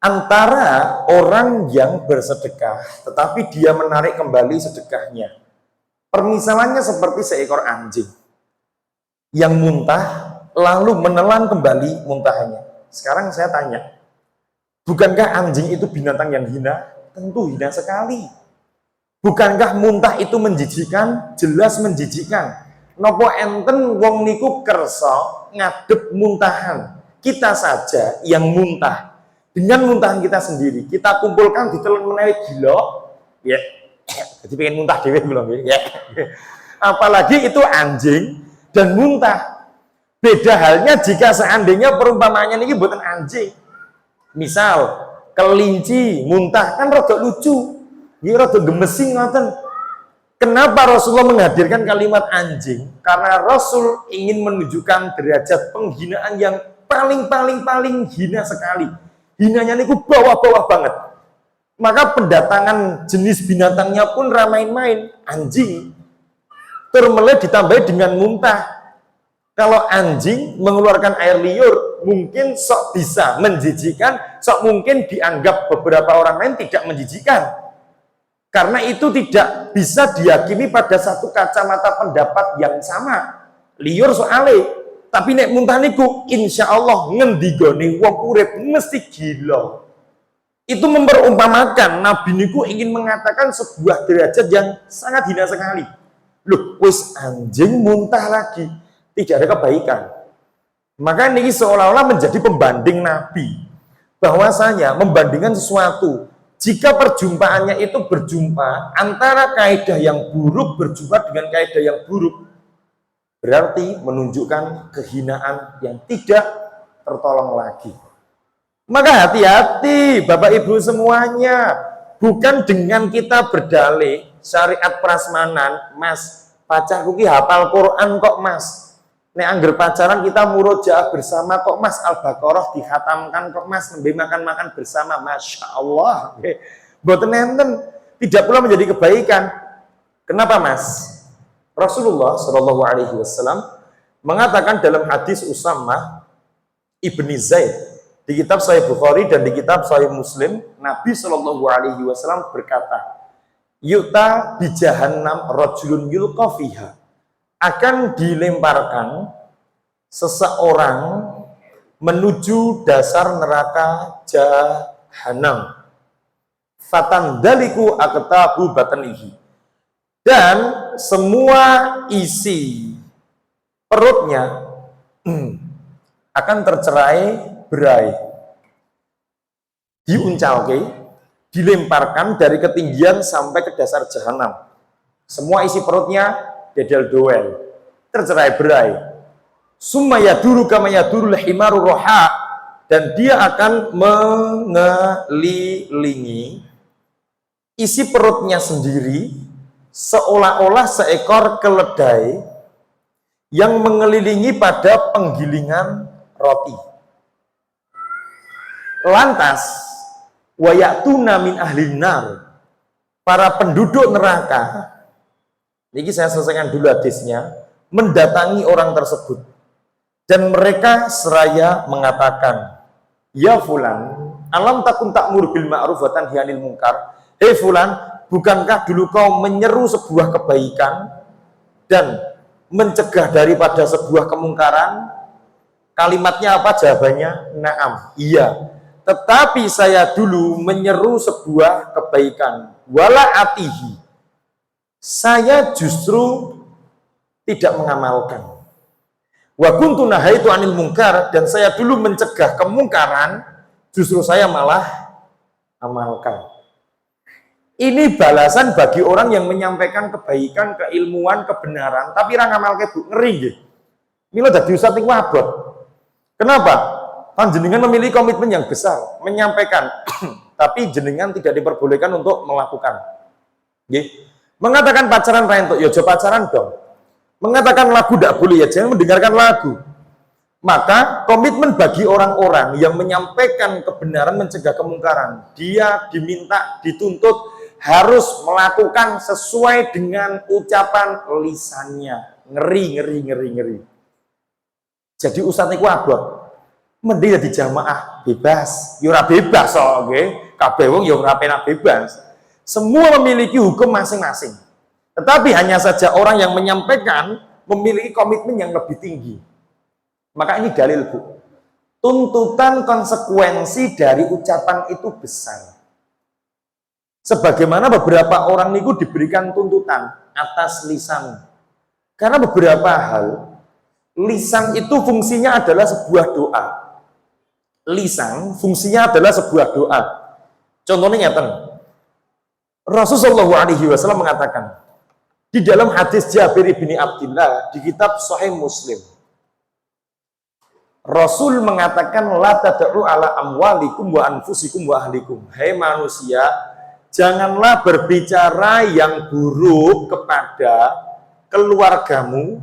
antara orang yang bersedekah tetapi dia menarik kembali sedekahnya. Permisalannya seperti seekor anjing yang muntah lalu menelan kembali muntahannya. Sekarang saya tanya, bukankah anjing itu binatang yang hina? Tentu hina sekali. Bukankah muntah itu menjijikan? Jelas menjijikan. Nopo enten wong niku kersa ngadep muntahan. Kita saja yang muntah. Dengan muntahan kita sendiri, kita kumpulkan ditelan menawi gila, ya. Jadi pengen muntah dhewe belum ya. Apalagi itu anjing dan muntah. Beda halnya jika seandainya perumpamaannya ini buatan anjing. Misal kelinci muntah kan rada lucu, dia rada gemesing ngoten. Kenapa Rasulullah menghadirkan kalimat anjing? Karena Rasul ingin menunjukkan derajat penghinaan yang paling hina sekali. Hinanya niku bawah-bawah banget. Maka pendatangan jenis binatangnya pun ramain-main, anjing. Termele ditambah dengan muntah. Kalau anjing mengeluarkan air liur, mungkin sok bisa menjijikan, sok mungkin dianggap beberapa orang lain tidak menjijikan. Karena itu tidak bisa diyakini pada satu kacamata pendapat yang sama. Liur soale, tapi nek muntah niku insya Allah ngendigone wong urip mesti gila. Itu memperumpamakan Nabi niku ingin mengatakan sebuah derajat yang sangat hina sekali. Loh, wis anjing muntah lagi, tidak ada kebaikan. Maka ini seolah-olah menjadi pembanding Nabi. Bahwasanya membandingkan sesuatu, jika perjumpaannya itu berjumpa antara kaidah yang buruk berjumpa dengan kaidah yang buruk, berarti menunjukkan kehinaan yang tidak tertolong lagi. Maka hati-hati Bapak Ibu semuanya, bukan dengan kita berdalih syariat prasmanan, Mas, pacarku ki hafal Quran kok Mas. Nek angger pacaran kita murojaah bersama kok Mas, Al-Baqarah dihatamkan kok Mas, nembe makan-makan bersama, Masya Allah. Boten enten, tidak pula menjadi kebaikan. Kenapa Mas? Rasulullah Shallallahu Alaihi Wasallam mengatakan dalam hadis Usamah ibni Zaid di kitab Sahih Bukhari dan di kitab Sahih Muslim, Nabi Shallallahu Alaihi Wasallam berkata, "Yuta bi jahannam rajulun yulqa fiha." Akan dilemparkan seseorang menuju dasar neraka jahanam. Fatandaliku aktabu batanihi. Dan semua isi perutnya akan tercerai berai. Diuncalke, dilemparkan dari ketinggian sampai ke dasar jahanam. Semua isi perutnya dedel doel, tercerai berai. Summa yaduru kama yadurul himaru roha, dan dia akan mengelilingi isi perutnya sendiri seolah-olah seekor keledai yang mengelilingi pada penggilingan roti. Lantas wayatuna min ahlin nar, para penduduk neraka, ini saya selesaikan dulu hadisnya, mendatangi orang tersebut dan mereka seraya mengatakan, ya fulan, alam takun ta'mur bil ma'ruf wa tanhi 'anil munkar. Hei fulan, bukankah dulu kau menyeru sebuah kebaikan dan mencegah daripada sebuah kemungkaran? Kalimatnya apa jawabannya? Naam, iya. Tetapi saya dulu menyeru sebuah kebaikan, wala atihi, saya justru tidak mengamalkan. Wa kuntu nahaitu 'anil munkar, dan saya dulu mencegah kemungkaran, justru saya malah amalkan. Ini balasan bagi orang yang menyampaikan kebaikan, keilmuan, kebenaran, tapi ra ngamalke Bu, ngeri nggih. Mila dadi ustaz niku abot. Kenapa? Panjenengan memiliki komitmen yang besar, menyampaikan, tapi jenengan tidak diperbolehkan untuk melakukan. Nggih. Mengatakan pacaran rentuk, ya jauh pacaran dong. Mengatakan lagu tidak boleh, ya jangan mendengarkan lagu. Maka komitmen bagi orang-orang yang menyampaikan kebenaran, mencegah kemungkaran, dia diminta, dituntut harus melakukan sesuai dengan ucapan lisannya. Ngeri. Jadi ustadz niku abot, mending di jamaah bebas, yura bebas oke, kabeh wong ya ora penak bebas. Semua memiliki hukum masing-masing. Tetapi hanya saja orang yang menyampaikan memiliki komitmen yang lebih tinggi. Maka ini dalil, Bu. Tuntutan konsekuensi dari ucapan itu besar. Sebagaimana beberapa orang niku diberikan tuntutan atas lisan. Karena beberapa hal, lisan itu fungsinya adalah sebuah doa. Lisan fungsinya adalah sebuah doa. Contohnya ngeten. Rasulullah SAW mengatakan di dalam hadis Jabir bin Abdullah di kitab Sahih Muslim, Rasul mengatakan la tad'u ala amwalikum wa anfusikum wa ahlikum. Hai manusia, janganlah berbicara yang buruk kepada keluargamu,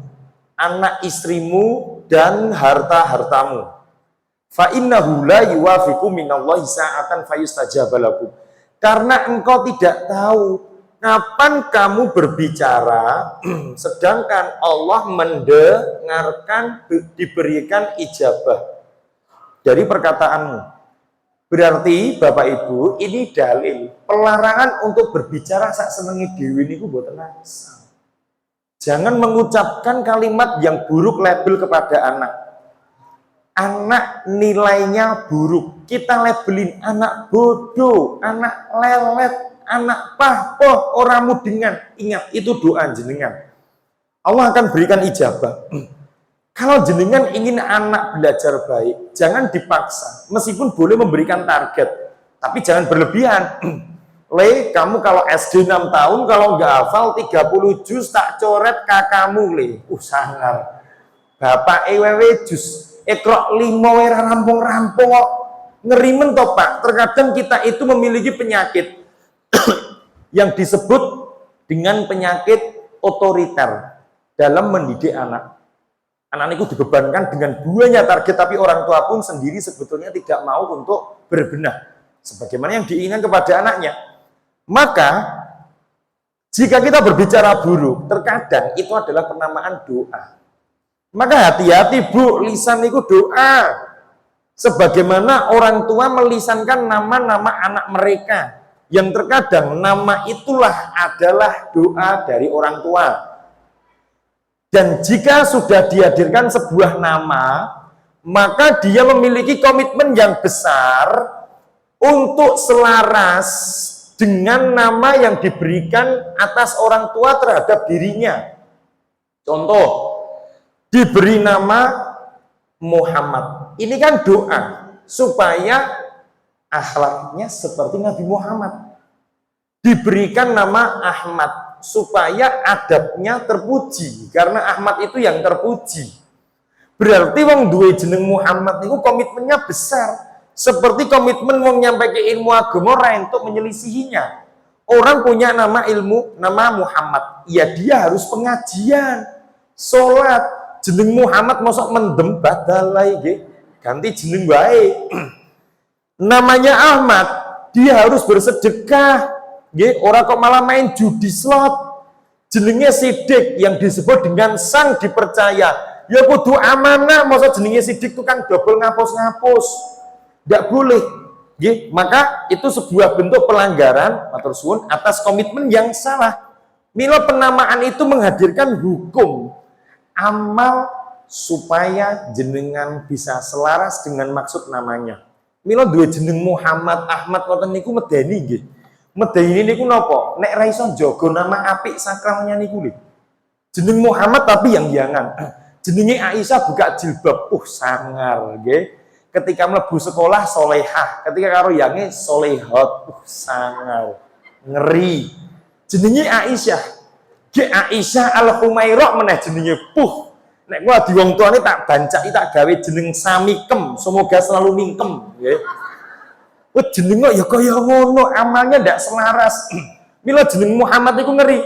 anak istrimu dan harta-hartamu. Fa innahu la yuwafiqu minallahi sa'atan fayustajaba lakum. Karena engkau tidak tahu kapan kamu berbicara, sedangkan Allah mendengarkan, diberikan ijabah dari perkataanmu. Berarti Bapak Ibu, ini dalil pelarangan untuk berbicara sak senengi dewi niku mboten asal. Jangan mengucapkan kalimat yang buruk label kepada anak. Anak nilainya buruk, kita labelin anak bodoh, anak lelet, anak pahpoh, orang mudingan. Ingat, itu doa jenengan. Allah akan berikan ijabah. Kalau jenengan ingin anak belajar baik, jangan dipaksa. Meskipun boleh memberikan target, tapi jangan berlebihan. Le, kamu kalau SD 6 tahun, kalau nggak hafal 30 juz, tak coret kakakmu, le. Sangar. Bapak EWW juz. Ekrok 5 wera rampung-rampung kok. Ngeri mentok, Pak. Terkadang kita itu memiliki penyakit yang disebut dengan penyakit otoriter dalam mendidik anak. Anak itu dibebankan dengan banyak target, tapi orang tua pun sendiri sebetulnya tidak mau untuk berbenah sebagaimana yang diinginkan kepada anaknya. Maka jika kita berbicara buruk, terkadang itu adalah penamaan doa. Maka hati-hati, Bu, lisan itu doa. Sebagaimana orang tua melisankan nama-nama anak mereka, yang terkadang nama itulah adalah doa dari orang tua. Dan jika sudah dihadirkan sebuah nama, maka dia memiliki komitmen yang besar untuk selaras dengan nama yang diberikan atas orang tua terhadap dirinya. Contoh, diberi nama Muhammad. Ini kan doa supaya akhlaknya seperti Nabi Muhammad. Diberikan nama Ahmad supaya adabnya terpuji, karena Ahmad itu yang terpuji. Berarti wong duwe jeneng Muhammad itu komitmennya besar, seperti komitmen wong nyampe ke ilmu agama ora entuk menyelisihinya. Orang punya nama ilmu, nama Muhammad, ya dia harus pengajian, sholat. Jeneng Muhammad mosok mendem badalai nggih, ganti jeneng wae. Namanya Ahmad, dia harus bersedekah nggih, ora kok malah main judi slot. Jenenge Sidik yang disebut dengan sang dipercaya, ya kudu amanah. Mosok jenenge Sidik tukang dobel ngapus-ngapus, ndak boleh nggih. Maka itu sebuah bentuk pelanggaran matur suwun atas komitmen yang salah. Mila penamaan itu menghadirkan hukum amal supaya jenengan bisa selaras dengan maksud namanya. Mila duwe jeneng Muhammad, Ahmad ngoten niku medeni nggih. Medeni niku napa? Nek ra iso njaga nama apik sakralnya niku lho. Jeneng Muhammad tapi yang-yangan. Jenenge Aisyah buka jilbab, sangar nggih. Ketika mlebu sekolah solehah, ketika karo yange solehot, sangar. Ngeri. Jenenge Aisyah. Ge Aisyah Al-Humairah meneh jenenge puh. Nek gua di wong tuane tak bancaki tak gawe jeneng Samikem, semoga selalu mingkem nggih. Jeneng kok ya kaya ngono, amalnya ndak selaras. Mila jeneng Muhammad iku ngeri.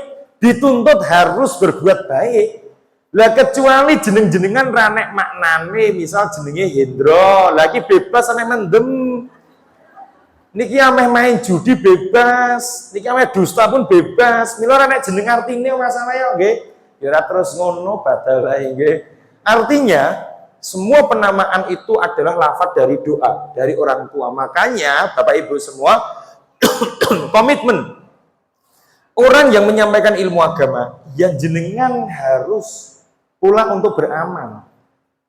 dituntut harus berbuat baik. Lah kecuali jeneng-jenengan ranek maknane, misal jenenge Hendro, lagi bebas ane mendem. Niki ameh main judi bebas, niki ameh dusta pun bebas. Mila ora nek jeneng artine masalah ya nggih. Ya ora terus ngono badal ae nggih. Artinya semua penamaan itu adalah lafaz dari doa dari orang tua. Makanya Bapak Ibu semua komitmen orang yang menyampaikan ilmu agama yang jenengan harus pulang untuk beramal.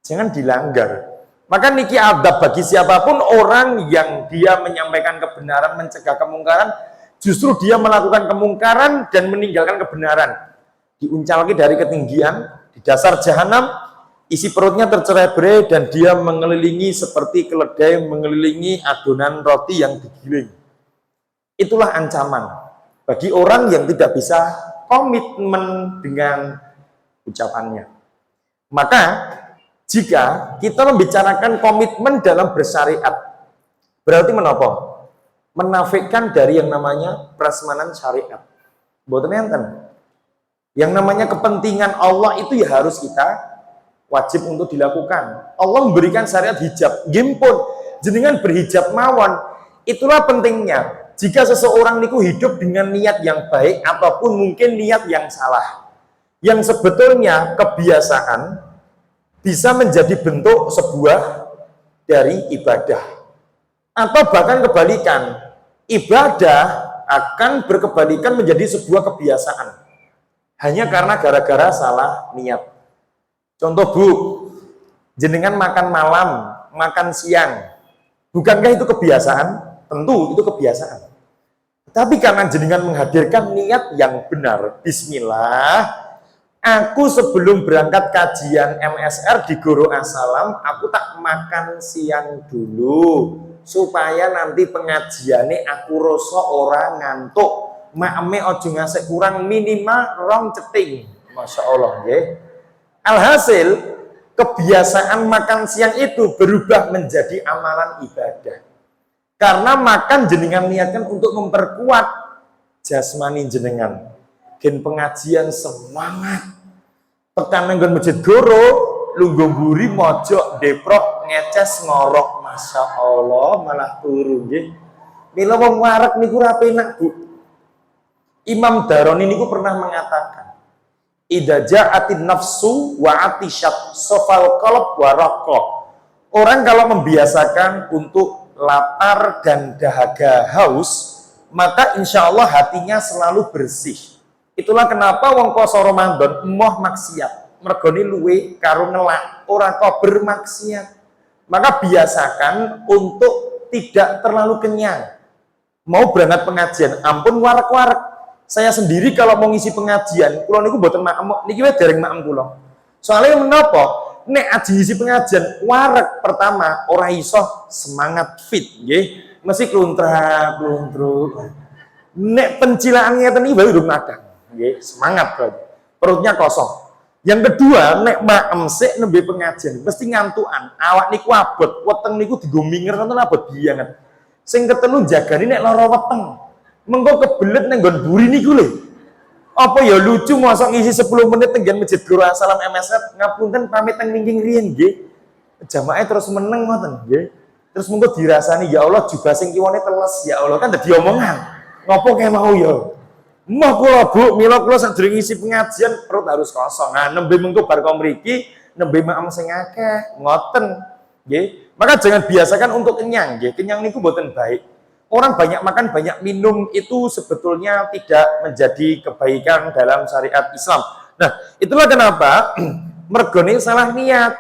Jangan dilanggar. Maka niki adab bagi siapapun orang yang dia menyampaikan kebenaran, mencegah kemungkaran, justru dia melakukan kemungkaran dan meninggalkan kebenaran. Diuncalkan dari ketinggian, di dasar jahanam, isi perutnya tercerai-berai dan dia mengelilingi seperti keledai mengelilingi adonan roti yang digiling. Itulah ancaman bagi orang yang tidak bisa komitmen dengan ucapannya. Maka jika kita membicarakan komitmen dalam bersyariat, berarti menapa? Menafikan dari yang namanya prasmanan syariat. Mboten enten. Yang namanya kepentingan Allah itu ya harus kita wajib untuk dilakukan. Allah memberikan syariat hijab. Gimpun, jenengan berhijab mawon. Itulah pentingnya. Jika seseorang niku hidup dengan niat yang baik ataupun mungkin niat yang salah, yang sebetulnya kebiasaan bisa menjadi bentuk sebuah dari ibadah. Atau bahkan kebalikan, ibadah akan berkebalikan menjadi sebuah kebiasaan. Hanya karena gara-gara salah niat. Contoh Bu, jenengan makan malam, makan siang. Bukankah itu kebiasaan? Tentu itu kebiasaan. Tapi karena jenengan menghadirkan niat yang benar, bismillah, aku sebelum berangkat kajian MSR di Goro Asalam, aku tak makan siang dulu supaya nanti pengajiannya aku rasa orang ngantuk, makme ojo ngasih kurang minimal rong ceting. Masya Allah ya. Alhasil kebiasaan makan siang itu berubah menjadi amalan ibadah. Karena makan jenengan niatkan untuk memperkuat jasmani jenengan. Gen pengajian semangat. Tekan nenggon masjid Goro, lungguh buri, mojok, deprok, ngeces, ngorok. Masya Allah, malah turun. Mila wong warak niku ra penak Bu. Imam Daroni niku pernah mengatakan, idza ja'atin nafsu wa atishat sofal qalb wa raqqa. Orang kalau membiasakan untuk lapar dan dahaga haus, maka insya Allah hatinya selalu bersih. Itulah kenapa wong poso Ramadan moh maksiat, mergoni luwe karo ngelak, ora kok bermaksiat. Maka biasakan untuk tidak terlalu kenyang. Mau berangkat pengajian, ampun warak-warak. Saya sendiri kalau mau ngisi pengajian, kula niku mboten maem, niki wae dereng maem kula. Soalnya menapa? Nek aji ngisi pengajian, warak pertama ora iso semangat fit, nggih. Mesti kluntrak. Nek pencilaan ngeten iki bae durung madang. Nggih, semangat berarti. Perutnya kosong. Yang kedua, nek maem sik nembe pengajian, mesti ngantukan. Awak niku abot, weteng niku digo minger ngoten abot banget. Sing ketelu jagani nek lara weteng. Mengko kebelet nang nggon buri niku lho. Apa ya lucu mosok ngisi 10 menit tenggen Masjid Guru Asalam MSR, ngapunten pamit teng ningking riyen nggih. Jamaah terus meneng ngoten nggih. Terus mengko dirasani ya Allah jubah sing kiwane teles ya Allah kan dadi omongan. Ngopo kae mau ya? Mah kula Bu, mila kula sadurunge ngisi pengajian perut harus kosong. Nah, nembe mengko bar kok mriki, nembe maem sing akeh, ngoten. Nggih. Maka jangan biasakan untuk kenyang nggih. Kenyang niku mboten baik. Orang banyak makan, banyak minum itu sebetulnya tidak menjadi kebaikan dalam syariat Islam. Nah, itulah kenapa mergone salah niat.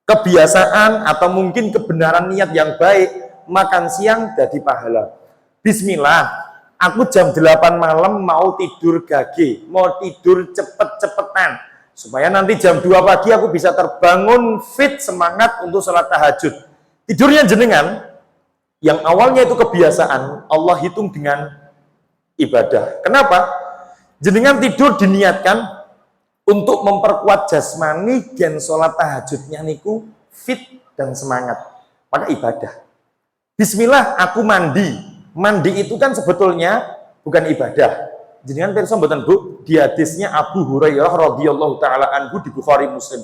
Kebiasaan atau mungkin kebenaran niat yang baik, makan siang jadi pahala. Bismillah. Aku jam 8 malam mau tidur gage, mau tidur cepet-cepetan. Supaya nanti jam 2 pagi aku bisa terbangun fit semangat untuk sholat tahajud. Tidurnya jenengan, yang awalnya itu kebiasaan, Allah hitung dengan ibadah. Kenapa? Jenengan tidur diniatkan untuk memperkuat jasmani dan sholat tahajudnya niku fit dan semangat. Maka ibadah. Bismillah, aku mandi. Mandi itu kan sebetulnya bukan ibadah. Jenengan pirsa mboten Bu, di hadisnya Abu Hurairah radhiyallahu taala anhu di Bukhari Muslim.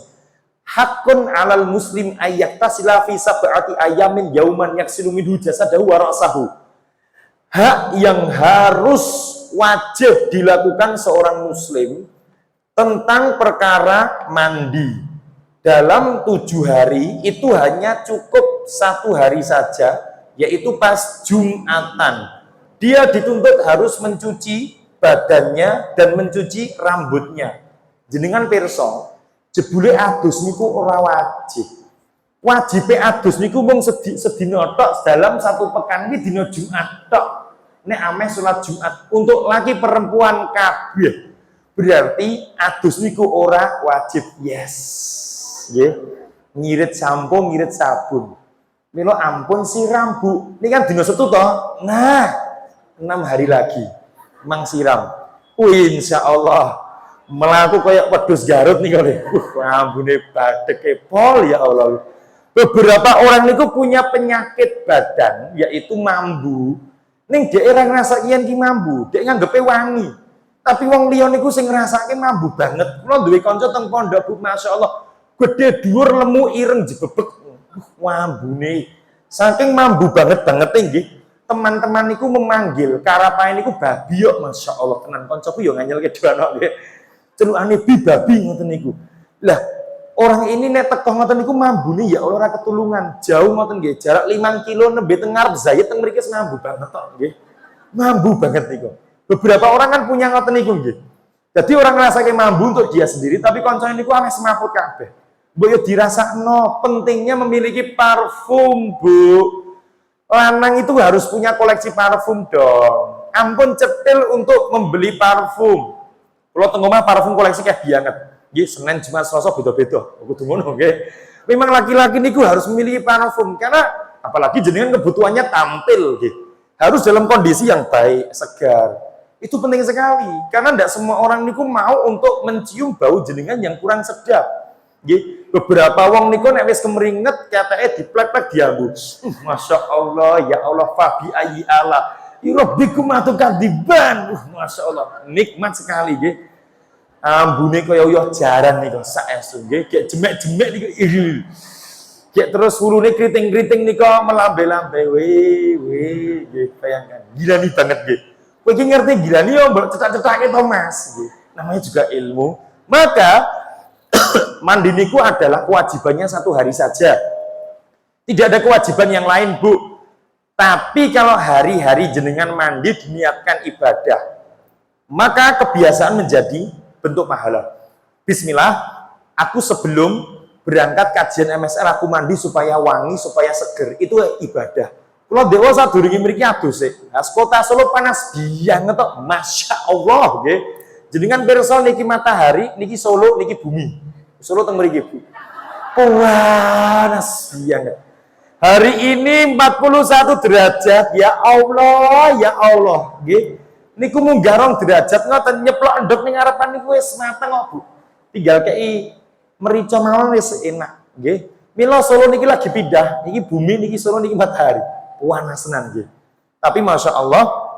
Hakun 'alal muslim ayyaktasila fi sab'ati ayamin yauman yaksilu minhu jasadahu wa ra'sahu. Hak yang harus wajib dilakukan seorang muslim tentang perkara mandi dalam 7 hari itu hanya cukup 1 hari saja, yaitu pas Jumatan. Dia dituntut harus mencuci badannya dan mencuci rambutnya. Jenengan pirsa, jebule adus niku ora wajib. Wajibe adus niku mung sedina tok dalam 1 pekan iki dina Jumat tok. Nek ameh salat Jumat untuk laki perempuan kabeh. Berarti adus niku ora wajib. Yes. Nggih. Ngirit sampo, ngirit sabun. Mila ampun siram, Bu. Ini kan dina Setu toh. Nah, 6 hari lagi. Mang siram. Insya Allah melaku kayak wedhus Garut nih kali. Ambune badeke pol ya Allah. Beberapa orang niku punya penyakit badan yaitu mambu. Ning dhek ora ngrasake yen ki mambu, dhek nganggepe wangi. Tapi wong liya niku sing ngrasake mambu banget. Kula duwe kanca teng pondok Bu, masyaallah. Gede dhuwur lemu ireng jebebek. Mambune saking mambu banget nggih. Teman-teman niku memanggil karapae niku babi yo, masyaallah tenan kancaku yo nganyelke doano nggih. Celukane bi babi ngoten niku. Lah, orang ini nek teko ngoten niku mambune ya Allah ora ketulungan. Jauh ngoten nggih, jarak 5 kilo nembe teng ngarep Zayed teng mriki mambu banget tok nggih. Mambu banget niku. Beberapa orang kan punya ngoten niku nggih. Jadi orang ngrasake mambu untuk dia sendiri, tapi kancane niku ameh semaput kabeh. Mbok yo dirasakno, pentingnya memiliki parfum, Bu. Lanang itu harus punya koleksi parfum dong. Ampun cetil untuk membeli parfum. Kalau teng omah parfum koleksi kayak banget. Nggih, Senin Jumat Selasa beda-beda. Kudu ngono nggih. Memang laki-laki niku harus memiliki parfum karena apalagi jenengan kebutuhannya tampil nggih. Harus dalam kondisi yang baik, segar. Itu penting sekali karena tidak semua orang niku mau untuk mencium bau jenengan yang kurang sedap. Nggih. Beberapa wong niku nek wis kemeringet katanya diplek-plek diambu. Masya Allah, ya Allah, fabi ayyi ala. Rabbikum atukadiban. Masya Allah, nikmat sekali nggih. Ambune kaya uyah jaran niku saestu nggih, gek jemek-jemek niku. Gek terus wulune kriting-kriting niku melambe-lambe. Weh, nggih bayangkan. Gilani banget nggih. Kowe iki ngerti gilani yo mbok cetak-cetake to Mas nggih. Namanya juga ilmu. Maka mandi niku adalah kewajibannya 1 hari saja. Tidak ada kewajiban yang lain, Bu. Tapi kalau hari-hari jenengan mandi diniatkan ibadah, maka kebiasaan menjadi bentuk pahala. Bismillah, aku sebelum berangkat kajian MSR aku mandi supaya wangi, supaya seger. Itu ibadah. Kalau dewa sadurunge mriki adus e. Kota Solo panas biang tok. Masya Allah, nggih. Jenengan pirsa niki matahari, niki Solo, niki bumi. Solo teng mriki, Bu. Panas banget. Hari ini 41 derajat. Ya Allah, nggih. Niku munggah 2 derajat ngoten nyeplok endhog ning ngarepan niku wis mateng kok, Bu. Tinggal kei merica mawon wis enak, nggih. Mila Solo niki lagi pindah, niki bumi, niki Solo, niki matahari. Panas tenan nggih. Tapi Masya Allah,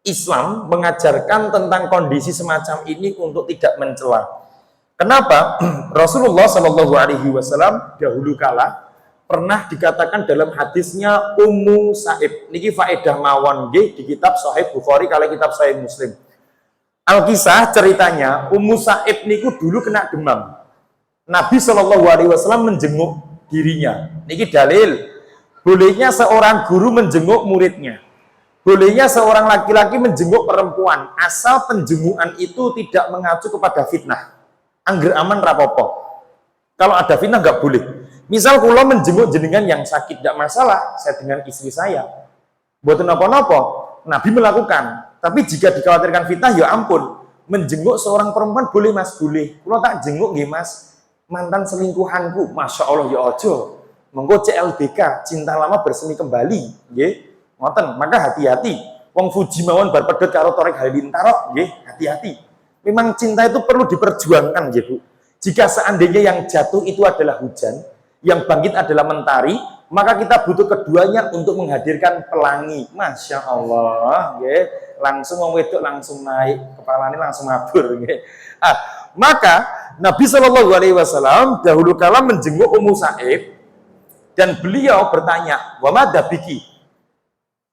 Islam mengajarkan tentang kondisi semacam ini untuk tidak mencela. Kenapa? Rasulullah Shallallahu Alaihi Wasallam dahulu kala pernah dikatakan dalam hadisnya Ummu Sa'ib. Niki faedah mawon nggih di kitab Sahih Bukhari kali kitab Sahih Muslim. Alkisah ceritanya Ummu Sa'ib niku dulu kena demam. Nabi Shallallahu Alaihi Wasallam menjenguk dirinya. Niki dalil bolehnya seorang guru menjenguk muridnya. Bolehnya seorang laki-laki menjenguk perempuan asal penjengukan itu tidak mengacu kepada fitnah. Angger aman rapopo. Kalau ada fitnah nggak boleh. Misal kula menjenguk jenengan yang sakit, tidak masalah. Saya dengan istri saya. Buat nopo-nopo. Nabi melakukan. Tapi jika dikhawatirkan fitnah, ya ampun. Menjenguk seorang perempuan boleh Mas, boleh. Kula tak jenguk nggih Mas. Mantan selingkuhanku. Masya Allah ya ojo. Mengko CLBK, cinta lama bersemi kembali. Nggih. Ngoten. Maka hati-hati. Wong Fuji mawon bar pedhot karo Torik Halilintar, nggih, hati-hati. Memang cinta itu perlu diperjuangkan, ya Bu. Jika seandainya yang jatuh itu adalah hujan, yang bangkit adalah mentari, maka kita butuh keduanya untuk menghadirkan pelangi. Masya Allah, nggih. Langsung wong wedok langsung naik, kepalanya langsung mabur, nggih. Maka Nabi Shallallahu Alaihi Wasallam dahulu kala menjenguk Ummu Sa'ib dan beliau bertanya, wa madza biki?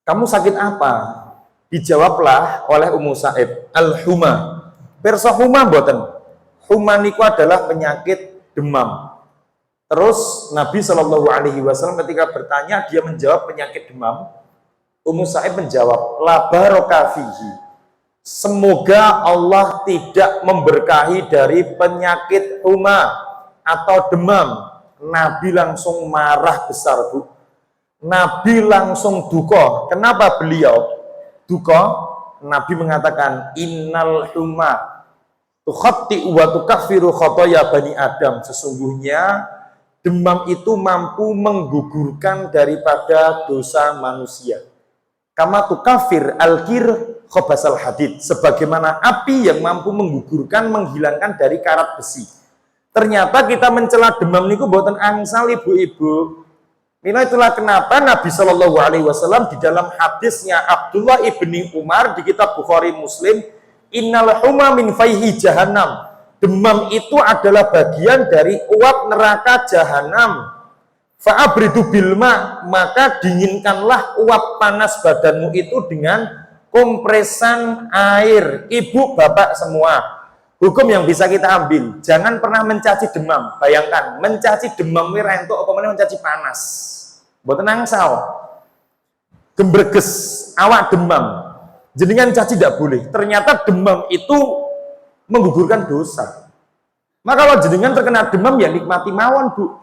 Kamu sakit apa? Dijawablah oleh Ummu Sa'ib, al-huma. Pirsa huma mboten? Huma niku adalah penyakit demam. Terus Nabi Shallallahu Alaihi Wasallam ketika bertanya, dia menjawab penyakit demam. Ummu Sa'ib menjawab, la baraka fihi. Semoga Allah tidak memberkahi dari penyakit huma atau demam. Nabi langsung marah besar, Bu. Nabi langsung duka. Kenapa beliau duka? Nabi mengatakan, innal huma tukhatti wa tukaffiru khotoya bani Adam. Sesungguhnya demam itu mampu menggugurkan daripada dosa manusia. Kama tukafir al-kir khobasal hadid. Sebagaimana api yang mampu menggugurkan, menghilangkan dari karat besi. Ternyata kita mencela demam niku boten angsal, ibu-ibu. Itulah kenapa Nabi Shallallahu Alaihi Wasallam di dalam hadisnya Abdullah ibni Umar di kitab Bukhari Muslim, innal huma min fayhi jahannam. Demam itu adalah bagian dari uap neraka jahanam. Fa'abridu bilma, maka dinginkanlah uap panas badanmu itu dengan kompresan air. Ibu, bapak semua, hukum yang bisa kita ambil, jangan pernah mencaci demam. Bayangkan, mencaci demam wirentuk apa meneh mencaci panas. Mboten angsal. Gembreges awak demam. Jenengan caci tidak boleh. Ternyata demam itu menggugurkan dosa. Maka kalau jenengan terkena demam ya nikmati mawon, Bu.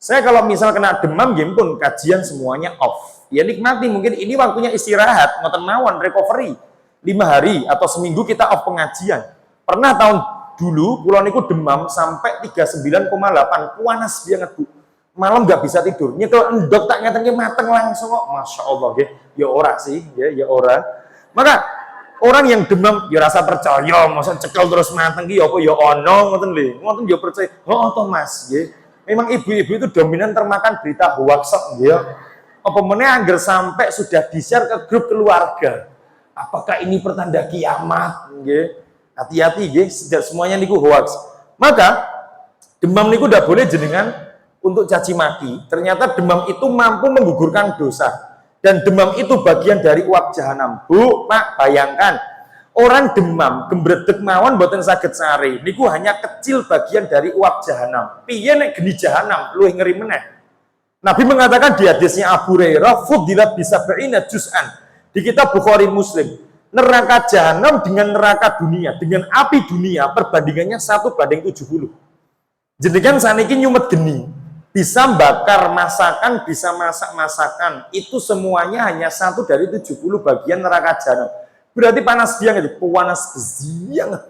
Saya kalau misal kena demam, game pun kajian semuanya off. Ya nikmati, mungkin ini waktunya istirahat, ngoten mawon, recovery. 5 hari atau seminggu kita off pengajian. Pernah tahun dulu, pulau niku demam sampai 39,8, panas banget, Bu. Malam nggak bisa tidur. Nyekel endok tak ngatenge mateng langsung kok. Masya Allah, ya ora sih, ya ora. Maka orang yang demam ya rasa percaya, masa cekel terus mateng ki ya apa ya ono ngoten lho. Ngoten ya percaya. Oh, toh Mas, nggih. Memang ibu-ibu itu dominan termakan berita hoax ya. Apa meneh angger sampai sudah di-share ke grup keluarga. Apakah ini pertanda kiamat? Nggih. Hati-hati nggih, semuanya niku hoax. Maka demam niku ndak boleh jenengan untuk caci maki. Ternyata demam itu mampu menggugurkan dosa. Dan demam itu bagian dari uap jahanam. Bu, Pak, bayangkan orang demam, gembredeg mawon mboten saged sare. Niku hanya kecil bagian dari uap jahanam. Piye nek geni jahanam luwih ngeri meneh. Nabi mengatakan di hadisnya Abu Hurairah, fudilat bisab'ina juz'an. Di kitab Bukhari Muslim, neraka jahanam dengan neraka dunia, dengan api dunia perbandingannya 1:70. Jenengan saniki nyumet geni, bisa bakar masakan, bisa masak masakan, itu semuanya hanya 1 dari 70 bagian neraka jahanam. Berarti panas banget, panas banget.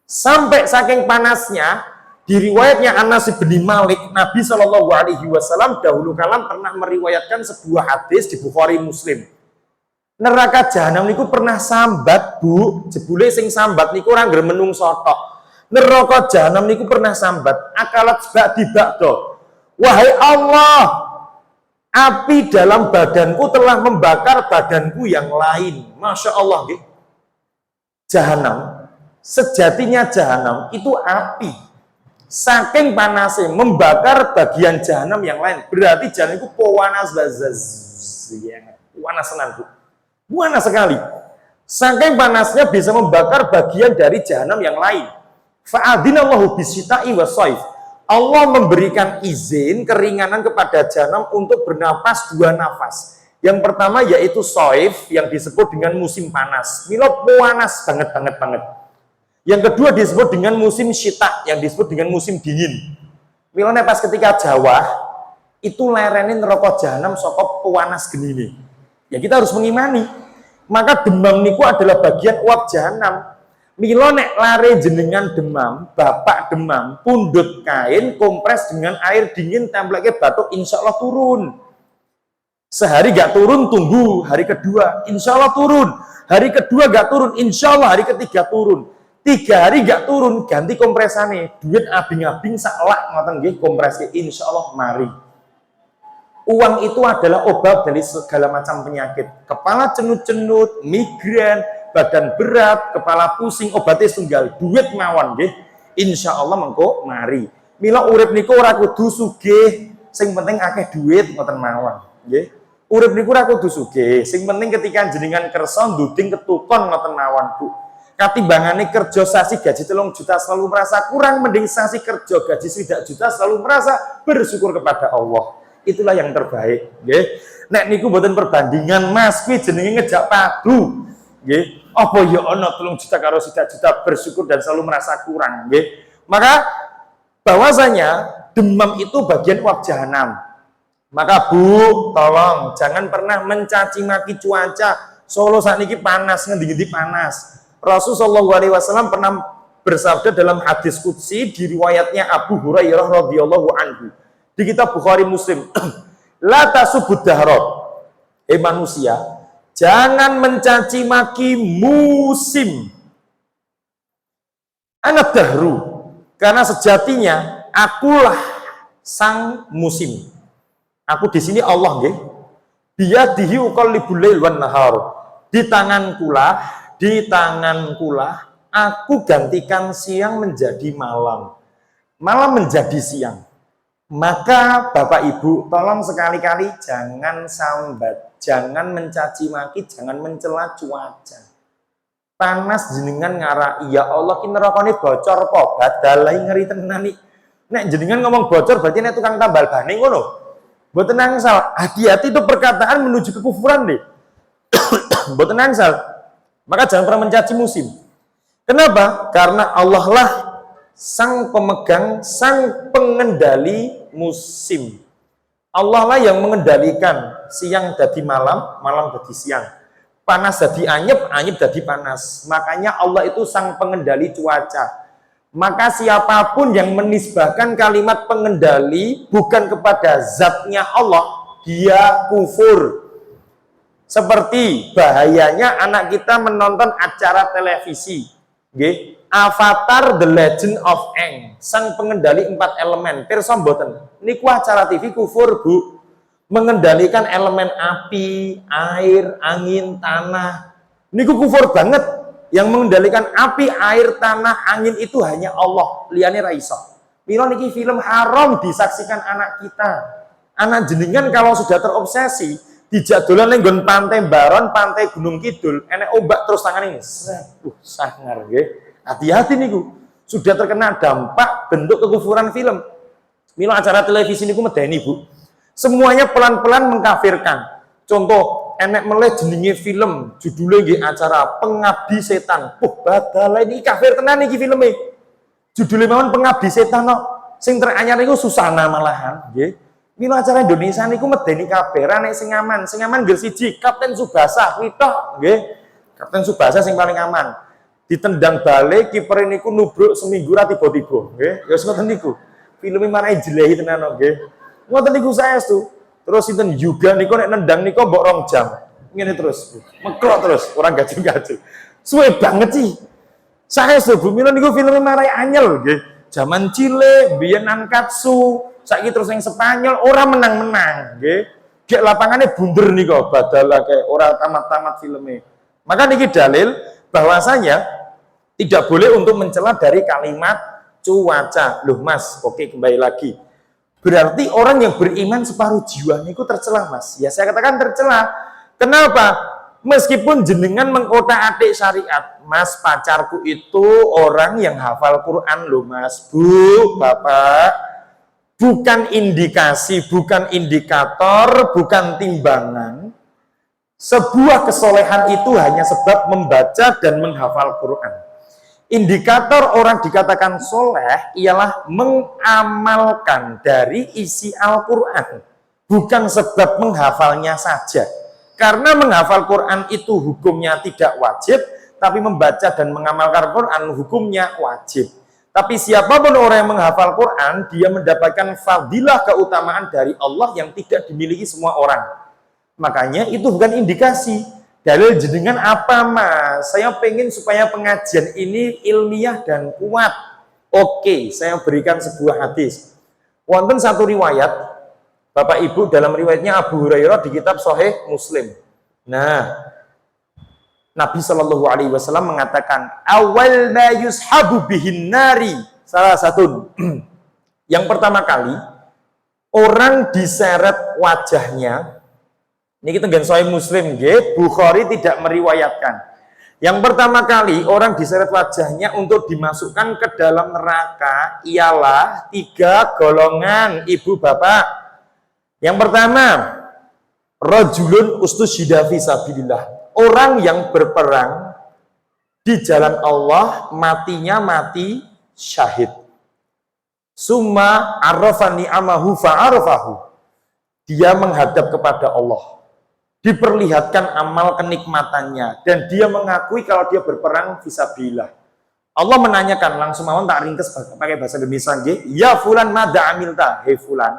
Sampai saking panasnya, di riwayatnya Anas bin Malik, Nabi Shallallahu Alaihi Wasallam dahulu kala pernah meriwayatkan sebuah hadis di Bukhari Muslim. Neraka jahanam niku pernah sambat, Bu. Jebule sing sambat niku ora ngger menung sotok. Neraka jahanam niku pernah sambat, akalat ba'di ba'do. Wahai Allah, api dalam badanku telah membakar badanku yang lain. Masya Allah, gitu. Jahanam, sejatinya jahanam itu api. Saking panasnya membakar bagian jahanam yang lain. Berarti jahanam itu panas senang, Bu. Panas sekali. Saking panasnya bisa membakar bagian dari jahanam yang lain. Fa'adinallahu bisyita'i wassaif. Allah memberikan izin keringanan kepada jahanam untuk bernapas 2 nafas. Yang pertama yaitu soif yang disebut dengan musim panas. Milo panas banget. Yang kedua disebut dengan musim syita yang disebut dengan musim dingin. Milo pas ketika Jawa itu lerenin neraka jahanam sokop panas genini. Ya kita harus mengimani. Maka demam niku adalah bagian uap jahanam. Milo nek lare jenengan demam, bapak demam, pundut kain, kompres dengan air dingin, templeknya batuk, insya Allah turun. Sehari gak turun, tunggu hari kedua, insya Allah turun. Hari kedua gak turun, insya Allah hari ketiga turun. 3 hari gak turun, ganti kompresannya. Duit abing-abing saklak ngoten nggih kompresnya, insya Allah mari. Uang itu adalah obat dari segala macam penyakit. Kepala cenut-cenut, migran, badan berat, kepala pusing, obatnya tunggal, duit mawon nggih. Insyaallah mengko mari. Mila urip niku ora kudu sugih, sing penting akeh duit ngoten mawon, nggih. Urip niku ora kudu sugih, sing penting ketika jenengan kersa nduding ketukon ngoten mawon, Bu. Katimbangane kerja sasi gaji 3 juta selalu merasa kurang, mending sasi kerja gaji 1 juta selalu merasa bersyukur kepada Allah. Itulah yang terbaik, nggih. Nek niku mboten perbandingan, Mas, kuwi jenenge ngejak padu, nggih. Apa ya ana 3 juta karo 1 juta bersyukur dan selalu merasa kurang, nggih. Maka bahwasanya demam itu bagian uap jahanam. Maka Bu, tolong jangan pernah mencaci maki cuaca. Solo saat ini panas, ngendi-ngendi panas. Rasulullah SAW pernah bersabda dalam hadis qudsi di riwayatnya Abu Hurairah radhiyallahu anhu. Di kitab Bukhari Muslim, la tasubud dahrat. Manusia, jangan mencaci maki musim. Ana dahru, karena sejatinya akulah sang musim. Aku di sini Allah nggih. Biyadihi uqallibul lail wan nahar. Di tangankulah aku gantikan siang menjadi malam. Malam menjadi siang. Maka Bapak Ibu tolong sekali-kali jangan sambat, jangan mencaci maki, jangan mencela cuaca. Panas jenengan ngarai, ya Allah ki nerakane bocor apa badalai ngeri tenan iki. Nek jenengan ngomong bocor berarti nek tukang tambal bane ngono. Mboten angsal, hati-hati itu perkataan menuju kekufuran deh. Mboten angsal. Maka jangan pernah mencaci musim. Kenapa? Karena Allah lah sang pemegang, sang pengendali musim. Allah lah yang mengendalikan siang jadi malam, malam jadi siang. Panas jadi anyep, anyep jadi panas. Makanya Allah itu sang pengendali cuaca. Maka siapapun yang menisbahkan kalimat pengendali bukan kepada zatnya Allah, dia kufur. Seperti bahayanya anak kita menonton acara televisi. Avatar The Legend of Aang, sang pengendali 4 elemen. Pirsa mboten, niku acara TV kufur, Bu. Mengendalikan elemen api, air, angin, tanah. Niku kufur banget. Yang mengendalikan api, air, tanah, angin itu hanya Allah. Liyane ra iso. Mila niki film haram disaksikan anak kita. Anak jenengan kalau sudah terobsesi, dijak dolan ning nggon pantai Baron, pantai Gunung Kidul, enek ombak terus tangan ini. Sangar nggih. Hati-hati niku. Sudah terkena dampak bentuk kekufuran film. Mila acara televisi niku medeni, Bu. Semuanya pelan-pelan mengkafirkan. Contoh, enek meleh jenenge film, judulnya nggih acara Pengabdi Setan. Badalai ini kafir tenan iki filme. Judulnya mawon Pengabdi Setan kok. Sing teranyar niku Susana malahan, nggih. Mila acara Indonesia niku medeni kabeh, ra nek sing aman. Sing aman nggih siji, Kapten Tsubasa kuwi tok, nggih. Kapten Tsubasa sing paling aman. Ditendang balik, kiper niku nubruk seminggu ra tiba-tiba, nggih. Ya wis ngoten niku. Filme marai jelehi tenan nggih. Ngoten niku saestu. Terus sinten juga niku nek nendang niku mbok 2 jam. Ngene terus. Meklok terus, orang gaju-gaju. Suwe banget sih. Saestu Bu Mila niku filme marai anyel nggih. Zaman cilik, biyen Nankatsu, saiki terus yang Spanyol ora menang-menang nggih. Gek lapangane bunder niku badala kayak ora tamat-tamat filme. Maka niki dalil bahwasanya tidak boleh untuk mencela dari kalimat cuaca. Loh Mas, oke kembali lagi. Berarti orang yang beriman separuh jiwa niku tercela, Mas. Ya saya katakan tercela. Kenapa? Meskipun jenengan mengkotak-atik syariat, Mas, pacarku itu orang yang hafal Quran loh, Mas. Bu, Bapak, bukan indikasi, bukan indikator, bukan timbangan. Sebuah kesolehan itu hanya sebab membaca dan menghafal Quran. Indikator orang dikatakan soleh ialah mengamalkan dari isi Al-Quran, bukan sebab menghafalnya saja. Karena menghafal Quran itu hukumnya tidak wajib, tapi membaca dan mengamalkan Quran hukumnya wajib. Tapi siapapun orang yang menghafal Quran, dia mendapatkan fadilah keutamaan dari Allah yang tidak dimiliki semua orang. Makanya itu bukan indikasi. Dalil jenengan apa, Mas? Saya pengen supaya pengajian ini ilmiah dan kuat. Oke, saya berikan sebuah hadis. Wonten satu riwayat Bapak Ibu, dalam riwayatnya Abu Hurairah di kitab Sahih Muslim. Nah, Nabi Shallallahu Alaihi Wasallam mengatakan, awal ma yushabu bihin nari, salah satu yang pertama kali orang diseret wajahnya. Ini kita dengan Sahih Muslim, Bukhari tidak meriwayatkan. Yang pertama kali orang diseret wajahnya untuk dimasukkan ke dalam neraka ialah 3 golongan ibu bapak. Yang pertama, rajulun ustusyhida fi sabilillah. Orang yang berperang di jalan Allah, matinya mati syahid. Summa arafa ni'amahu fa'arafahu. Dia menghadap kepada Allah, diperlihatkan amal kenikmatannya, dan dia mengakui kalau dia berperang fisabilillah. Allah menanyakan langsung, mawon tak ringkes pakai bahasa Indonesia, ya fulan madza amilta, hei fulan,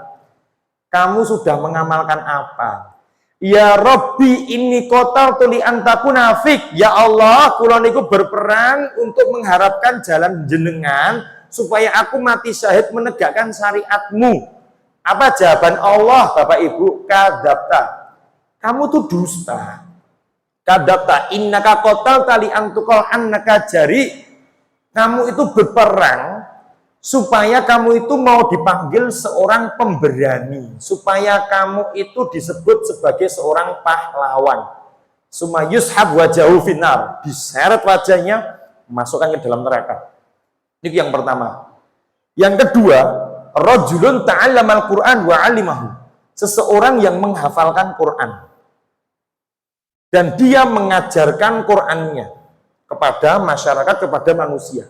kamu sudah mengamalkan apa? Ya Rabbi inni qataltu li antakuna fik. Ya Allah, kula niku berperang untuk mengharapkan jalan jenengan supaya aku mati syahid menegakkan syariatmu. Apa jawaban Allah, Bapak Ibu? Kadzabta. Kamu tuh dusta. Kadzabta innaka qatalta li antuqal annaka jari. Kamu itu berperang supaya kamu itu mau dipanggil seorang pemberani, supaya kamu itu disebut sebagai seorang pahlawan. Summa yushab wajahu finnar, diseret wajahnya, masukkan ke dalam neraka. Ini yang pertama. Yang kedua, rajulun ta'allamal Qur'an wa 'alimahu. Seseorang yang menghafalkan Quran dan dia mengajarkan Qur'annya kepada masyarakat, kepada manusia.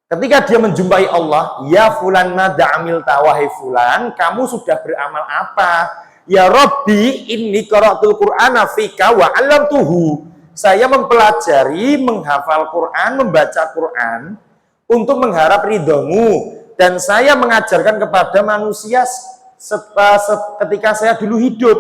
Ketika dia menjumpai Allah, ya fulan madza amilta, wahai fulan, kamu sudah beramal apa? Ya Rabbi, inni qara'tul Qur'ana fika wa 'allamtuhu. Saya mempelajari, menghafal Quran, membaca Quran untuk mengharap ridhomu, dan saya mengajarkan kepada manusia ketika saya dulu hidup.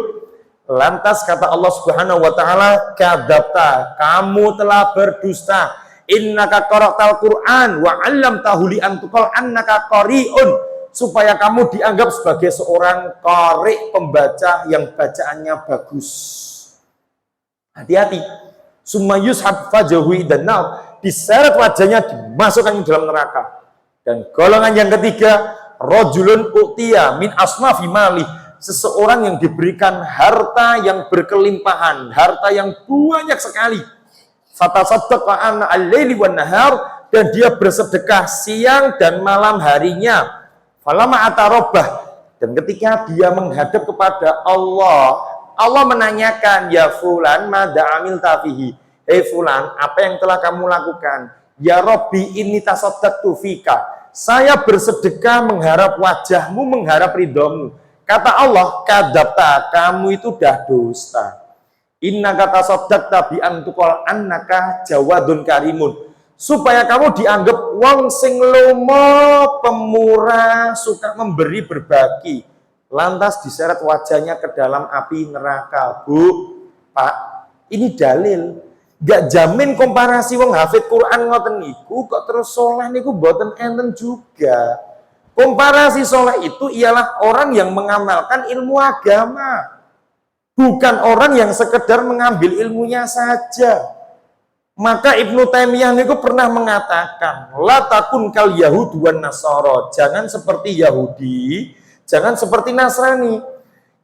Lantas kata Allah Subhanahu wa taala, kadzabta, kamu telah berdusta. Innaka qara'tal Qur'an wa 'allamtahu li antuqal annaka qari'un, supaya kamu dianggap sebagai seorang qari, pembaca yang bacaannya bagus. Hati-hati. Summa yushab fajahu dan diseret wajahnya, dimasukkan ke dalam neraka. Dan golongan yang ketiga, rajulun utiya min asnafi mali, seseorang yang diberikan harta yang berkelimpahan, harta yang banyak sekali. Fatasaddaqa ana al-laili wan nahar, dan dia bersedekah siang dan malam harinya. Falama atarobah, dan ketika dia menghadap kepada Allah, Allah menanyakan, ya fulan madza amilta fihi, hei fulan, apa yang telah kamu lakukan? Ya Rabbi inni tasaddaqtu fika, saya bersedekah mengharap wajahmu, mengharap ridhomu. Kata Allah, kadzabta, kamu itu dah dusta. Innaka tasaddaqta bi antuqal annaka jawadun karimun, supaya kamu dianggap wong sing lomo, pemurah, suka memberi, berbagi. Lantas diseret wajahnya ke dalam api neraka. Bu, Pak, ini dalil. Gak jamin komparasi wong hafid Quran ngoten niku kok terus soleh niku boten enten juga. Komparasi soleh itu ialah orang yang mengamalkan ilmu agama, bukan orang yang sekedar mengambil ilmunya saja. Maka Ibnu Taimiyah niku pernah mengatakan, la takun kal Yahud wan Nasara, jangan seperti Yahudi, jangan seperti Nasrani.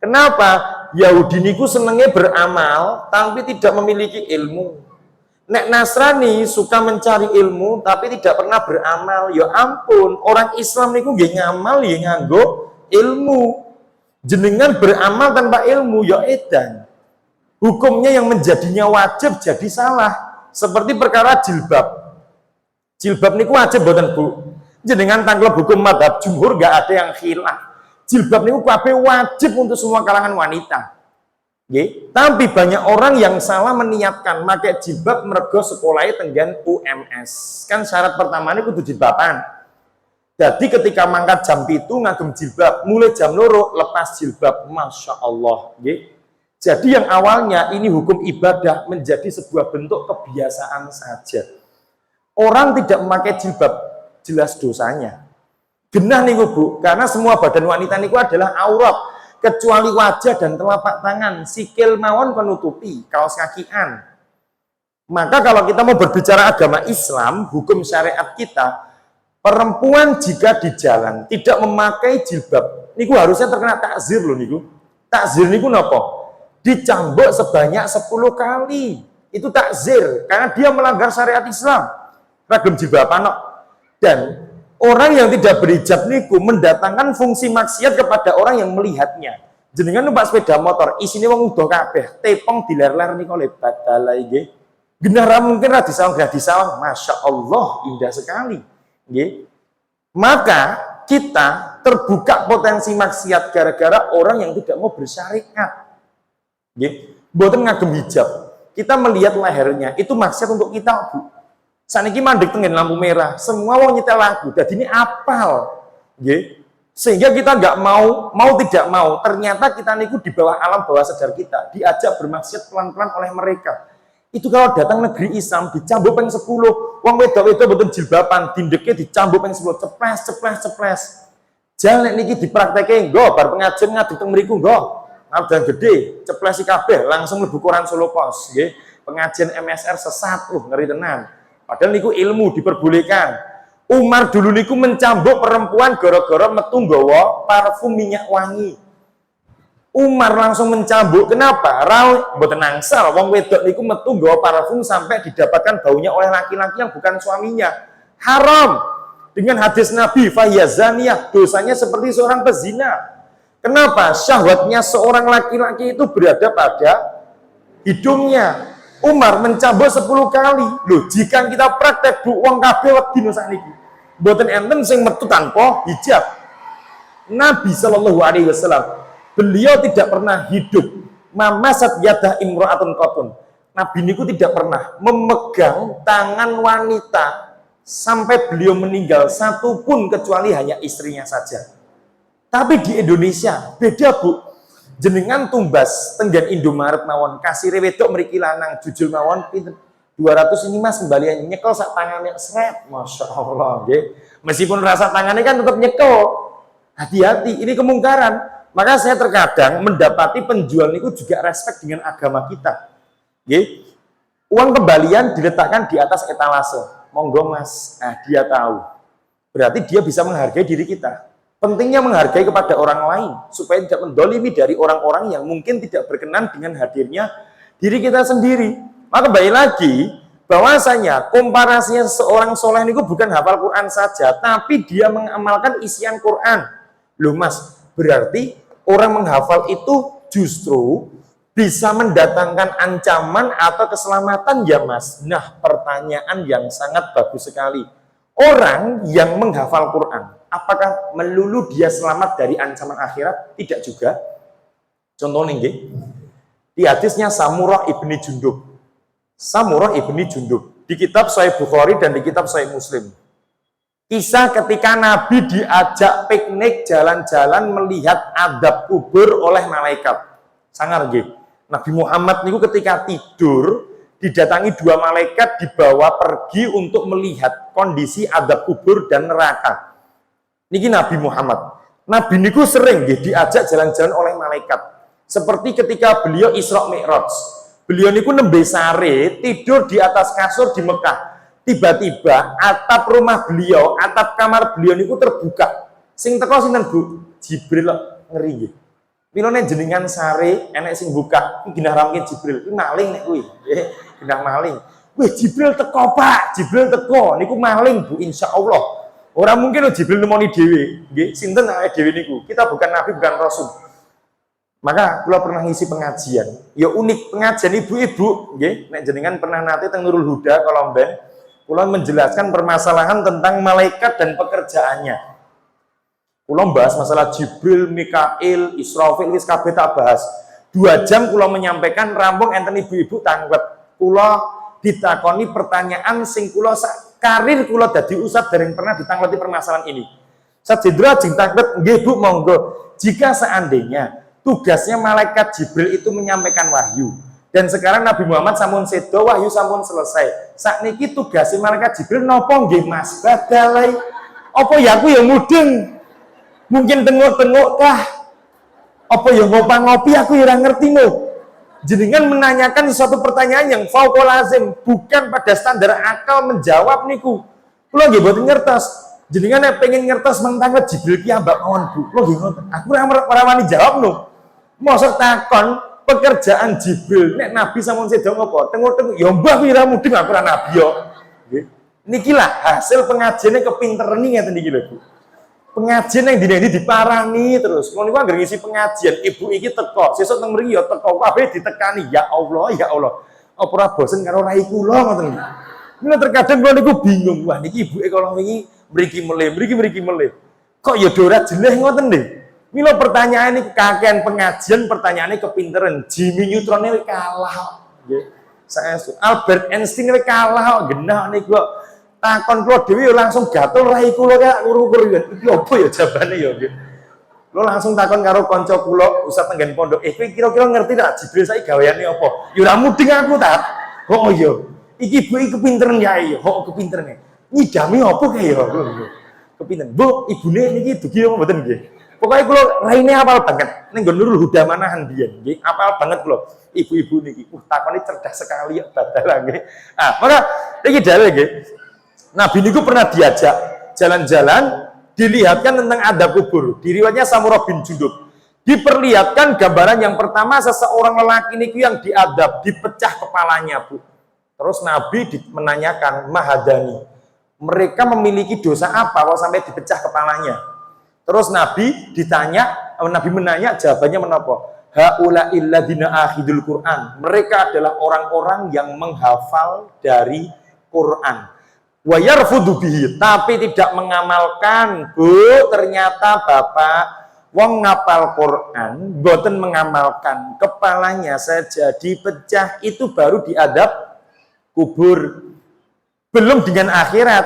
Kenapa? Yahudi niku senengnya beramal tapi tidak memiliki ilmu. Nek Nasrani suka mencari ilmu tapi tidak pernah beramal. Ya ampun, orang Islam niku nggih ngamal ya nganggo ilmu. Jenengan beramal tanpa ilmu ya edan. Hukumnya yang menjadinya wajib jadi salah. Seperti perkara jilbab. Jilbab niku wajib mboten, Bu? Jenengan tangklep hukum madhab jumhur gak ada yang khilaf. Jilbab niku kabeh wajib untuk semua kalangan wanita. Nggih, tapi banyak orang yang salah meniatkan pakai jilbab mergo sekolahnya tenggan UMS. Kan syarat pertama ini kudu jilbaban. Jadi ketika mangkat jam 7 ngagem jilbab, mulai jam 2 lepas jilbab. Masya Allah. Nggih. Jadi yang awalnya ini hukum ibadah menjadi sebuah bentuk kebiasaan saja. Orang tidak memakai jilbab, jelas dosanya. Genah nih Bu, karena semua badan wanita niku adalah aurat. kecuali wajah dan telapak tangan, sikil mawon penutupi, kaos kakian. Maka kalau kita mau berbicara agama Islam, hukum syariat kita, perempuan jika di jalan tidak memakai jilbab, niku harusnya terkena takzir loh niku. Takzir niku napa? Dicambuk sebanyak 10 kali. Itu takzir karena dia melanggar syariat Islam. Ragam jilbab anak. Dan orang yang tidak berhijab niku mendatangkan fungsi maksiat kepada orang yang melihatnya. Jenengan numpak sepeda motor, isine wong udah kabeh, tepong diler-ler niku lebat dalai nggih. Genara mungkin ra disawang, Masya Allah, indah sekali. Nggih. Maka kita terbuka potensi maksiat gara-gara orang yang tidak mau bersyariat. Nggih. Mboten ngagem hijab. Kita melihat lehernya, itu maksiat untuk kita, Bu. Saniki mandek tengen lampu merah, semua mau nyetel lagu, jadi ini apal. Nggih. Sehingga kita nggak mau tidak mau, ternyata kita niku di bawah alam bawah sadar kita, diajak bermaksiat pelan-pelan oleh mereka. Itu kalau datang negeri Islam dicambuk peng 10, wong wedok-wedok mboten jilbaban, dindeke dicambuk peng 10, ceples. Jalan niki dipraktekke nggo bar pengajian ngadeg teng mriku nggo. Abdan gede, ceplesi kabeh langsung mlebu koran Solo Pos, nggih. Pengajian MSR sesat, ngeri tenan. Padahal niku ilmu diperbolehkan. Umar dulu niku mencambuk perempuan gara-gara metu nggawa parfum minyak wangi. Umar langsung mencambuk. Kenapa? Rawi mboten nangsal wong wedok niku metu nggawa parfum sampai didapatkan baunya oleh laki-laki yang bukan suaminya. Haram. Dengan hadis Nabi, fayazaniyah, dosanya seperti seorang pezina. Kenapa? Syahwatnya seorang laki-laki itu berada pada hidungnya. Umar mencambuk 10 kali. Loh, jika kita praktek Bu wong kabeh wedi sakniki. Mboten enten sing metu tanpa hijab. Nabi Shallallahu alaihi wasallam beliau tidak pernah hidup mamasat yadah imro'atun qatun. Nabi niku tidak pernah memegang tangan wanita sampai beliau meninggal satu pun kecuali hanya istrinya saja. Tapi di Indonesia beda, Bu. Jenengan tumbas tenggen Indomaret mawon kasir wedok mriki lanang jujul mawon pinten 200 ini Mas kembalian nyekel sak tangannya seret. Masya Allah nggih. Meskipun rasa tangannya kan tetap nyekel. Hati-hati, ini kemungkaran. Maka saya terkadang mendapati penjual itu juga respect dengan agama kita. Nggih. Uang kembalian diletakkan di atas etalase. Monggo Mas. Nah, dia tahu. Berarti dia bisa menghargai diri kita. Pentingnya menghargai kepada orang lain supaya tidak mendolimi dari orang-orang yang mungkin tidak berkenan dengan hadirnya diri kita sendiri. Maka kembali lagi bahwasanya komparasinya seorang soleh itu bukan hafal Quran saja, tapi dia mengamalkan isian Quran. Loh Mas, berarti orang menghafal itu justru bisa mendatangkan ancaman atau keselamatan ya Mas? Nah, pertanyaan yang sangat bagus sekali. Orang yang menghafal Quran, apakah melulu dia selamat dari ancaman akhirat? Tidak juga. Contohnya nggih. Di hadisnya Samurah ibni Jundub. Samurah ibni Jundub di kitab Sahih Bukhari dan di kitab Sahih Muslim. Kisah ketika Nabi diajak piknik jalan-jalan melihat adab kubur oleh malaikat. Sangar nggih. Nabi Muhammad niku ketika tidur didatangi 2 malaikat dibawa pergi untuk melihat kondisi adab kubur dan neraka. Niki Nabi Muhammad. Nabi niku sering nggih diajak jalan-jalan oleh malaikat. Seperti ketika beliau Isra Mi'raj. Beliau niku nembe sare tidur di atas kasur di Mekah. Tiba-tiba atap rumah beliau, atap kamar beliau niku terbuka. Sing teko sinten Bu? Jibril ngeri nggih. Pilone jenengan sare enek sing buka, iki ginah ramke Jibril. Iki maling nek kuwi. Nggih, ginah maling. Wih, Jibril teko, Pak. Jibril teko. Niku maling, Bu, insyaallah. Orang mungkin Jibril nemoni dhewe, nggih. Sinten awake dhewe niku? Kita bukan nabi, bukan rasul. Maka kula pernah ngisi pengajian. Ya unik pengajian ibu-ibu, nggih. Nek jenengan pernah nate teng Nurul Huda Kolomben, kula menjelaskan permasalahan tentang malaikat dan pekerjaannya. Kula bahas masalah Jibril, Mikail, Israfil, wis kabeh tak bahas. 2 jam kula menyampaikan rampung enten ibu-ibu tanglet. Kula ditakoni pertanyaan sing kula karir kula dadi ustaz dereng pernah ditangleti permasalahan ini. Sajendra jeng tanglet, nggih Bu, monggo. Jika seandainya tugasnya malaikat Jibril itu menyampaikan wahyu, dan sekarang Nabi Muhammad sampun sedo, wahyu sampun selesai. Sakniki tugasnya malaikat Jibril napa nggih Mas? Badalai. Apa ya aku ya mudeng? Mungkin tengok-tengok kah? Apa ya ngopi aku ya ora ngerti no. Jenengan menanyakan suatu pertanyaan yang fauqa lazim, bukan pada standar akal menjawab niku. Kula nggih mboten ngertos. Jenengan nek pengen ngertos mentang Jibril ki ambak mawon Bu. Kula nggih ngoten. Aku ora wani jawab no. Mosok takon pekerjaan Jibril nek Nabi sampun sedo ngopo? Tengok-tengok ya mbah kuwi ora mudeng aku ora nabi yo. Nggih. Niki lah hasil pengajiane kepinteran ngeten niki lho Bu. Pengajian yang dina ini diparani terus. Kalau niku anggere ngisi pengajian, ibu iki teko, sesuk teng mriki ya teko, kabeh ditekani. Ya Allah, ya Allah. Apa ora bosen karo rai kula ngoten. Mila terkadang kula niku bingung, wah niki ibuke kala wingi mriki melih. Kok ya ora jelas ngoten nggih. Mila pertanyaan niku kakean pengajian, pertanyaane kepinteran. Jimmy Neutron kalah. Nggih. Saestu Albert Einstein kalah genah niku kok. Takon kula dhewe langsung gatel rai kula kaya ukur-ukur iki apa ya jawabane ya nggih. Kula langsung takon karo kanca kula Ustaz tenggen pondok, kowe kira-kira ngerti tak Jibril saiki gaweane apa? Ya ora mudeng aku ta. Oh iya. Iki ibu iki kepinteran ya iya. Oh kepinterane. Nyidami apa kae ya? Kepinteran. Bu, ibune niki dugi apa mboten nggih? Pokoke kula raine apal banget. Ning nggon Nurul Huda Manahan biyen nggih, apal banget kula. Ibu-ibu niki, takone cerdas sekali ya badal nggih. Ah, maka iki dalil nggih. Nabi niku pernah diajak jalan-jalan, dilihatkan tentang adab kubur. Di riwayatnya Samurah bin Jundub. Diperlihatkan gambaran yang pertama seseorang lelaki niku yang diadab, dipecah kepalanya, Bu. Terus Nabi menanyakan, Mahadani, mereka memiliki dosa apa kalau sampai dipecah kepalanya? Terus Nabi menanya, jawabannya menapa? Haula illadina akhidul Quran. Mereka adalah orang-orang yang menghafal dari Quran. Wa yarfudu bihi, tapi tidak mengamalkan. Bu, ternyata Bapak wong ngapal Quran boten mengamalkan, kepalanya saja dipecah, itu baru diadab kubur, belum dengan akhirat.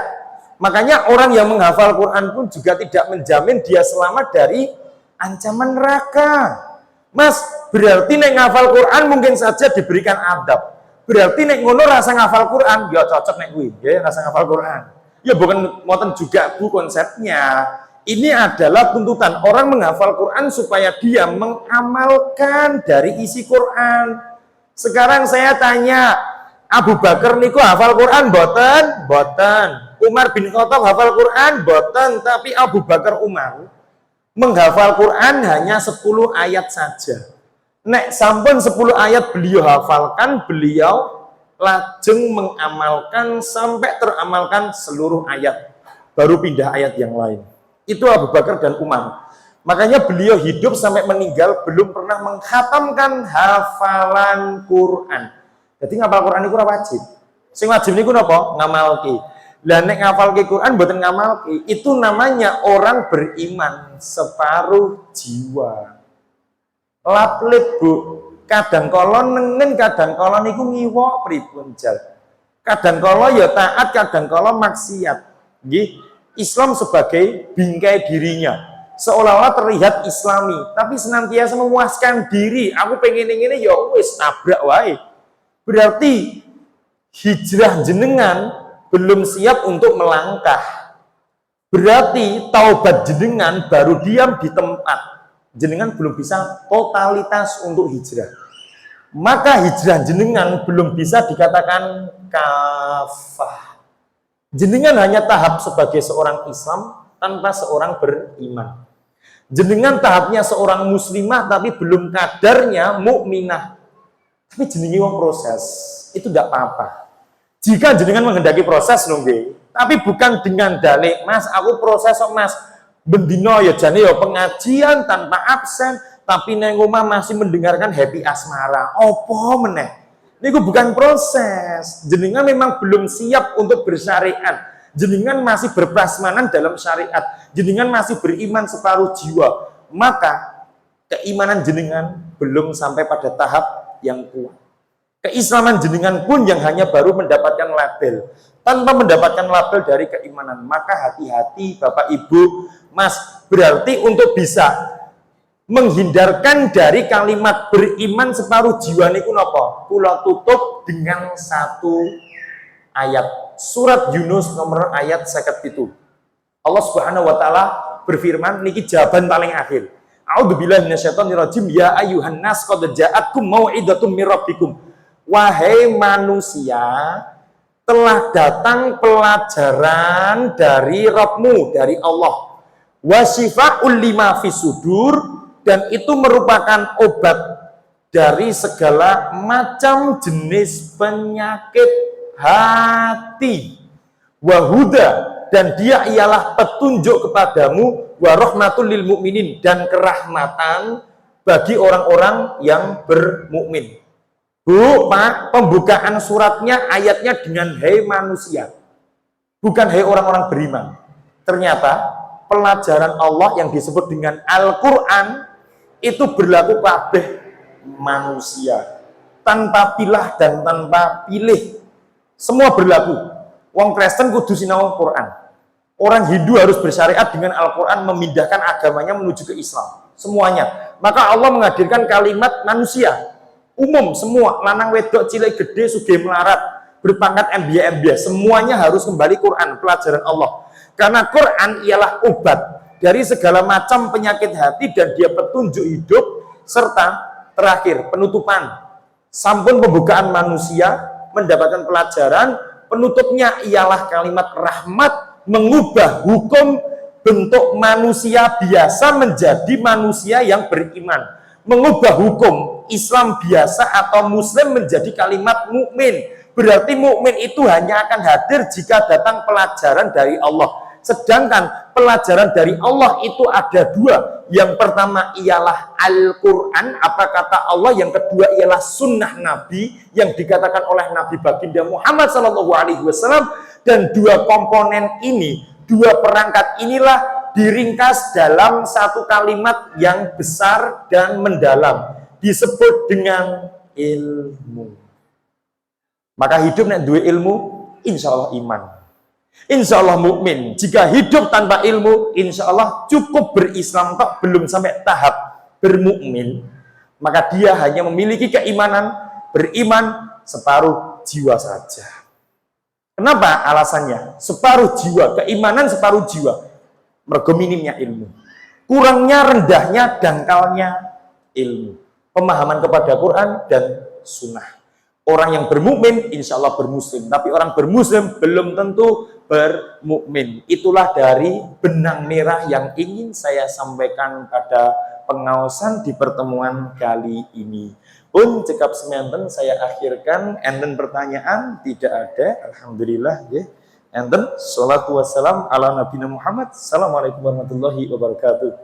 Makanya orang yang menghafal Quran pun juga tidak menjamin dia selamat dari ancaman neraka. Mas, berarti nek ngafal Quran mungkin saja diberikan adab. Berarti nek ngono rasa ngafal Quran, ya cocok nek kuwi, nggih, rasa ngafal Quran. Ya bukan moten juga Bu konsepnya. Ini adalah tuntutan orang menghafal Quran supaya dia mengamalkan dari isi Quran. Sekarang saya tanya, Abu Bakar niku hafal Quran boten? Boten. Umar bin Khattab hafal Quran boten, tapi Abu Bakar Umar menghafal Quran hanya 10 ayat saja. Nek sampun 10 ayat beliau hafalkan, beliau lajeng mengamalkan sampai teramalkan seluruh ayat. Baru pindah ayat yang lain. Itu Abu Bakar dan Umar. Makanya beliau hidup sampai meninggal belum pernah menghatamkan hafalan Quran. Jadi ngapal Quran itu wajib. Sing wajib niku napa? Ngamalki. Lah nek ngapalke Quran mboten ngamalki, itu namanya orang beriman separuh jiwa. Laplit Bu, kadang kala nengen, kadang kala niku ngiwa pripun jal. Kadang kala ya taat, kadang kala maksiat. Nggih, Islam sebagai bingkai dirinya. Seolah-olah terlihat Islami, tapi senantiasa memuaskan diri. Aku pengen ini ya wis tabrak wae. Berarti hijrah jenengan belum siap untuk melangkah. Berarti taubat jenengan baru diam di tempat. Jenengan belum bisa totalitas untuk hijrah. Maka hijrah jenengan belum bisa dikatakan kafah. Jenengan hanya tahap sebagai seorang Islam tanpa seorang beriman. Jenengan tahapnya seorang muslimah tapi belum kadarnya mukminah. Tapi jenengi wong proses, itu tidak apa-apa. Jika jenengan menghendaki proses nunggu, tapi bukan dengan dalih, Mas, aku proses kok Mas. Bendino ya jane ya pengajian tanpa absen, tapi neng omah masih mendengarkan happy asmara. Opo meneh? Niku bukan proses. Jenengan memang belum siap untuk bersyariat. Jenengan masih berprasmanan dalam syariat. Jenengan masih beriman separuh jiwa. Maka keimanan jenengan belum sampai pada tahap yang kuat. Keislaman jenengan pun yang hanya baru mendapatkan label. Tanpa mendapatkan label dari keimanan. Maka hati-hati Bapak Ibu, Mas, berarti untuk bisa menghindarkan dari kalimat beriman separuh jiwa niku napa? Kula tutup dengan satu ayat. Surat Yunus nomor ayat 57. Allah Subhanahu wa taala berfirman, niki jawaban paling akhir. A'udzubillahi minasyaitonirrajim. Ya ayyuhan nas qad ja'atkum mau'idatum mir rabbikum. Wahai manusia, telah datang pelajaran dari Rabbmu, dari Allah. Wasyifaa'ul lima fisudur, dan itu merupakan obat dari segala macam jenis penyakit hati. Wahuda, dan dia ialah petunjuk kepadamu, wa rahmatul lil mukminin, dan kerahmatan bagi orang-orang yang bermukmin. Bu, Pak, pembukaan suratnya ayatnya dengan hai manusia, bukan hai orang-orang beriman. Ternyata pelajaran Allah yang disebut dengan Al-Quran itu berlaku kabeh manusia, tanpa pilah dan tanpa pilih. Semua berlaku. Wong Kristen kudu sinau Quran. Orang Hindu harus bersyariat dengan Al-Quran, memindahkan agamanya menuju ke Islam. Semuanya. Maka Allah menghadirkan kalimat manusia. Umum, semua. Lanang wedok, cilik gede, sugih melarat, berpangkat MBA, semuanya harus kembali Quran, pelajaran Allah. Karena Quran ialah obat dari segala macam penyakit hati, dan dia petunjuk hidup, serta terakhir, penutupan. Sampun pembukaan manusia, mendapatkan pelajaran, penutupnya ialah kalimat rahmat, mengubah hukum bentuk manusia biasa menjadi manusia yang beriman, mengubah hukum Islam biasa atau Muslim menjadi kalimat mukmin. Berarti mukmin itu hanya akan hadir jika datang pelajaran dari Allah. Sedangkan pelajaran dari Allah itu ada dua. Yang pertama ialah Al-Quran, apa kata Allah. Yang kedua ialah sunnah Nabi yang dikatakan oleh Nabi Baginda Muhammad SAW. Dan dua komponen ini, dua perangkat inilah diringkas dalam satu kalimat yang besar dan mendalam, disebut dengan ilmu. Maka hidup nek duwe ilmu, insya Allah iman, insya Allah mukmin. Jika hidup tanpa ilmu, insya Allah cukup berislam tok, belum sampai tahap bermukmin, maka dia hanya memiliki keimanan, beriman separuh jiwa saja. Kenapa alasannya? Separuh jiwa, keimanan separuh jiwa. Mergo minimnya ilmu, kurangnya, rendahnya, dangkalnya ilmu, pemahaman kepada Quran dan sunnah. Orang yang bermukmin insya Allah bermuslim, tapi orang bermuslim belum tentu bermukmin. Itulah dari benang merah yang ingin saya sampaikan pada pengaosan di pertemuan kali ini. Pun cekap semanten saya akhirkan. Enten pertanyaan tidak ada, alhamdulillah ya. Enten salatu wassalam ala nabiyina Muhammad. Assalamualaikum warahmatullahi wabarakatuh.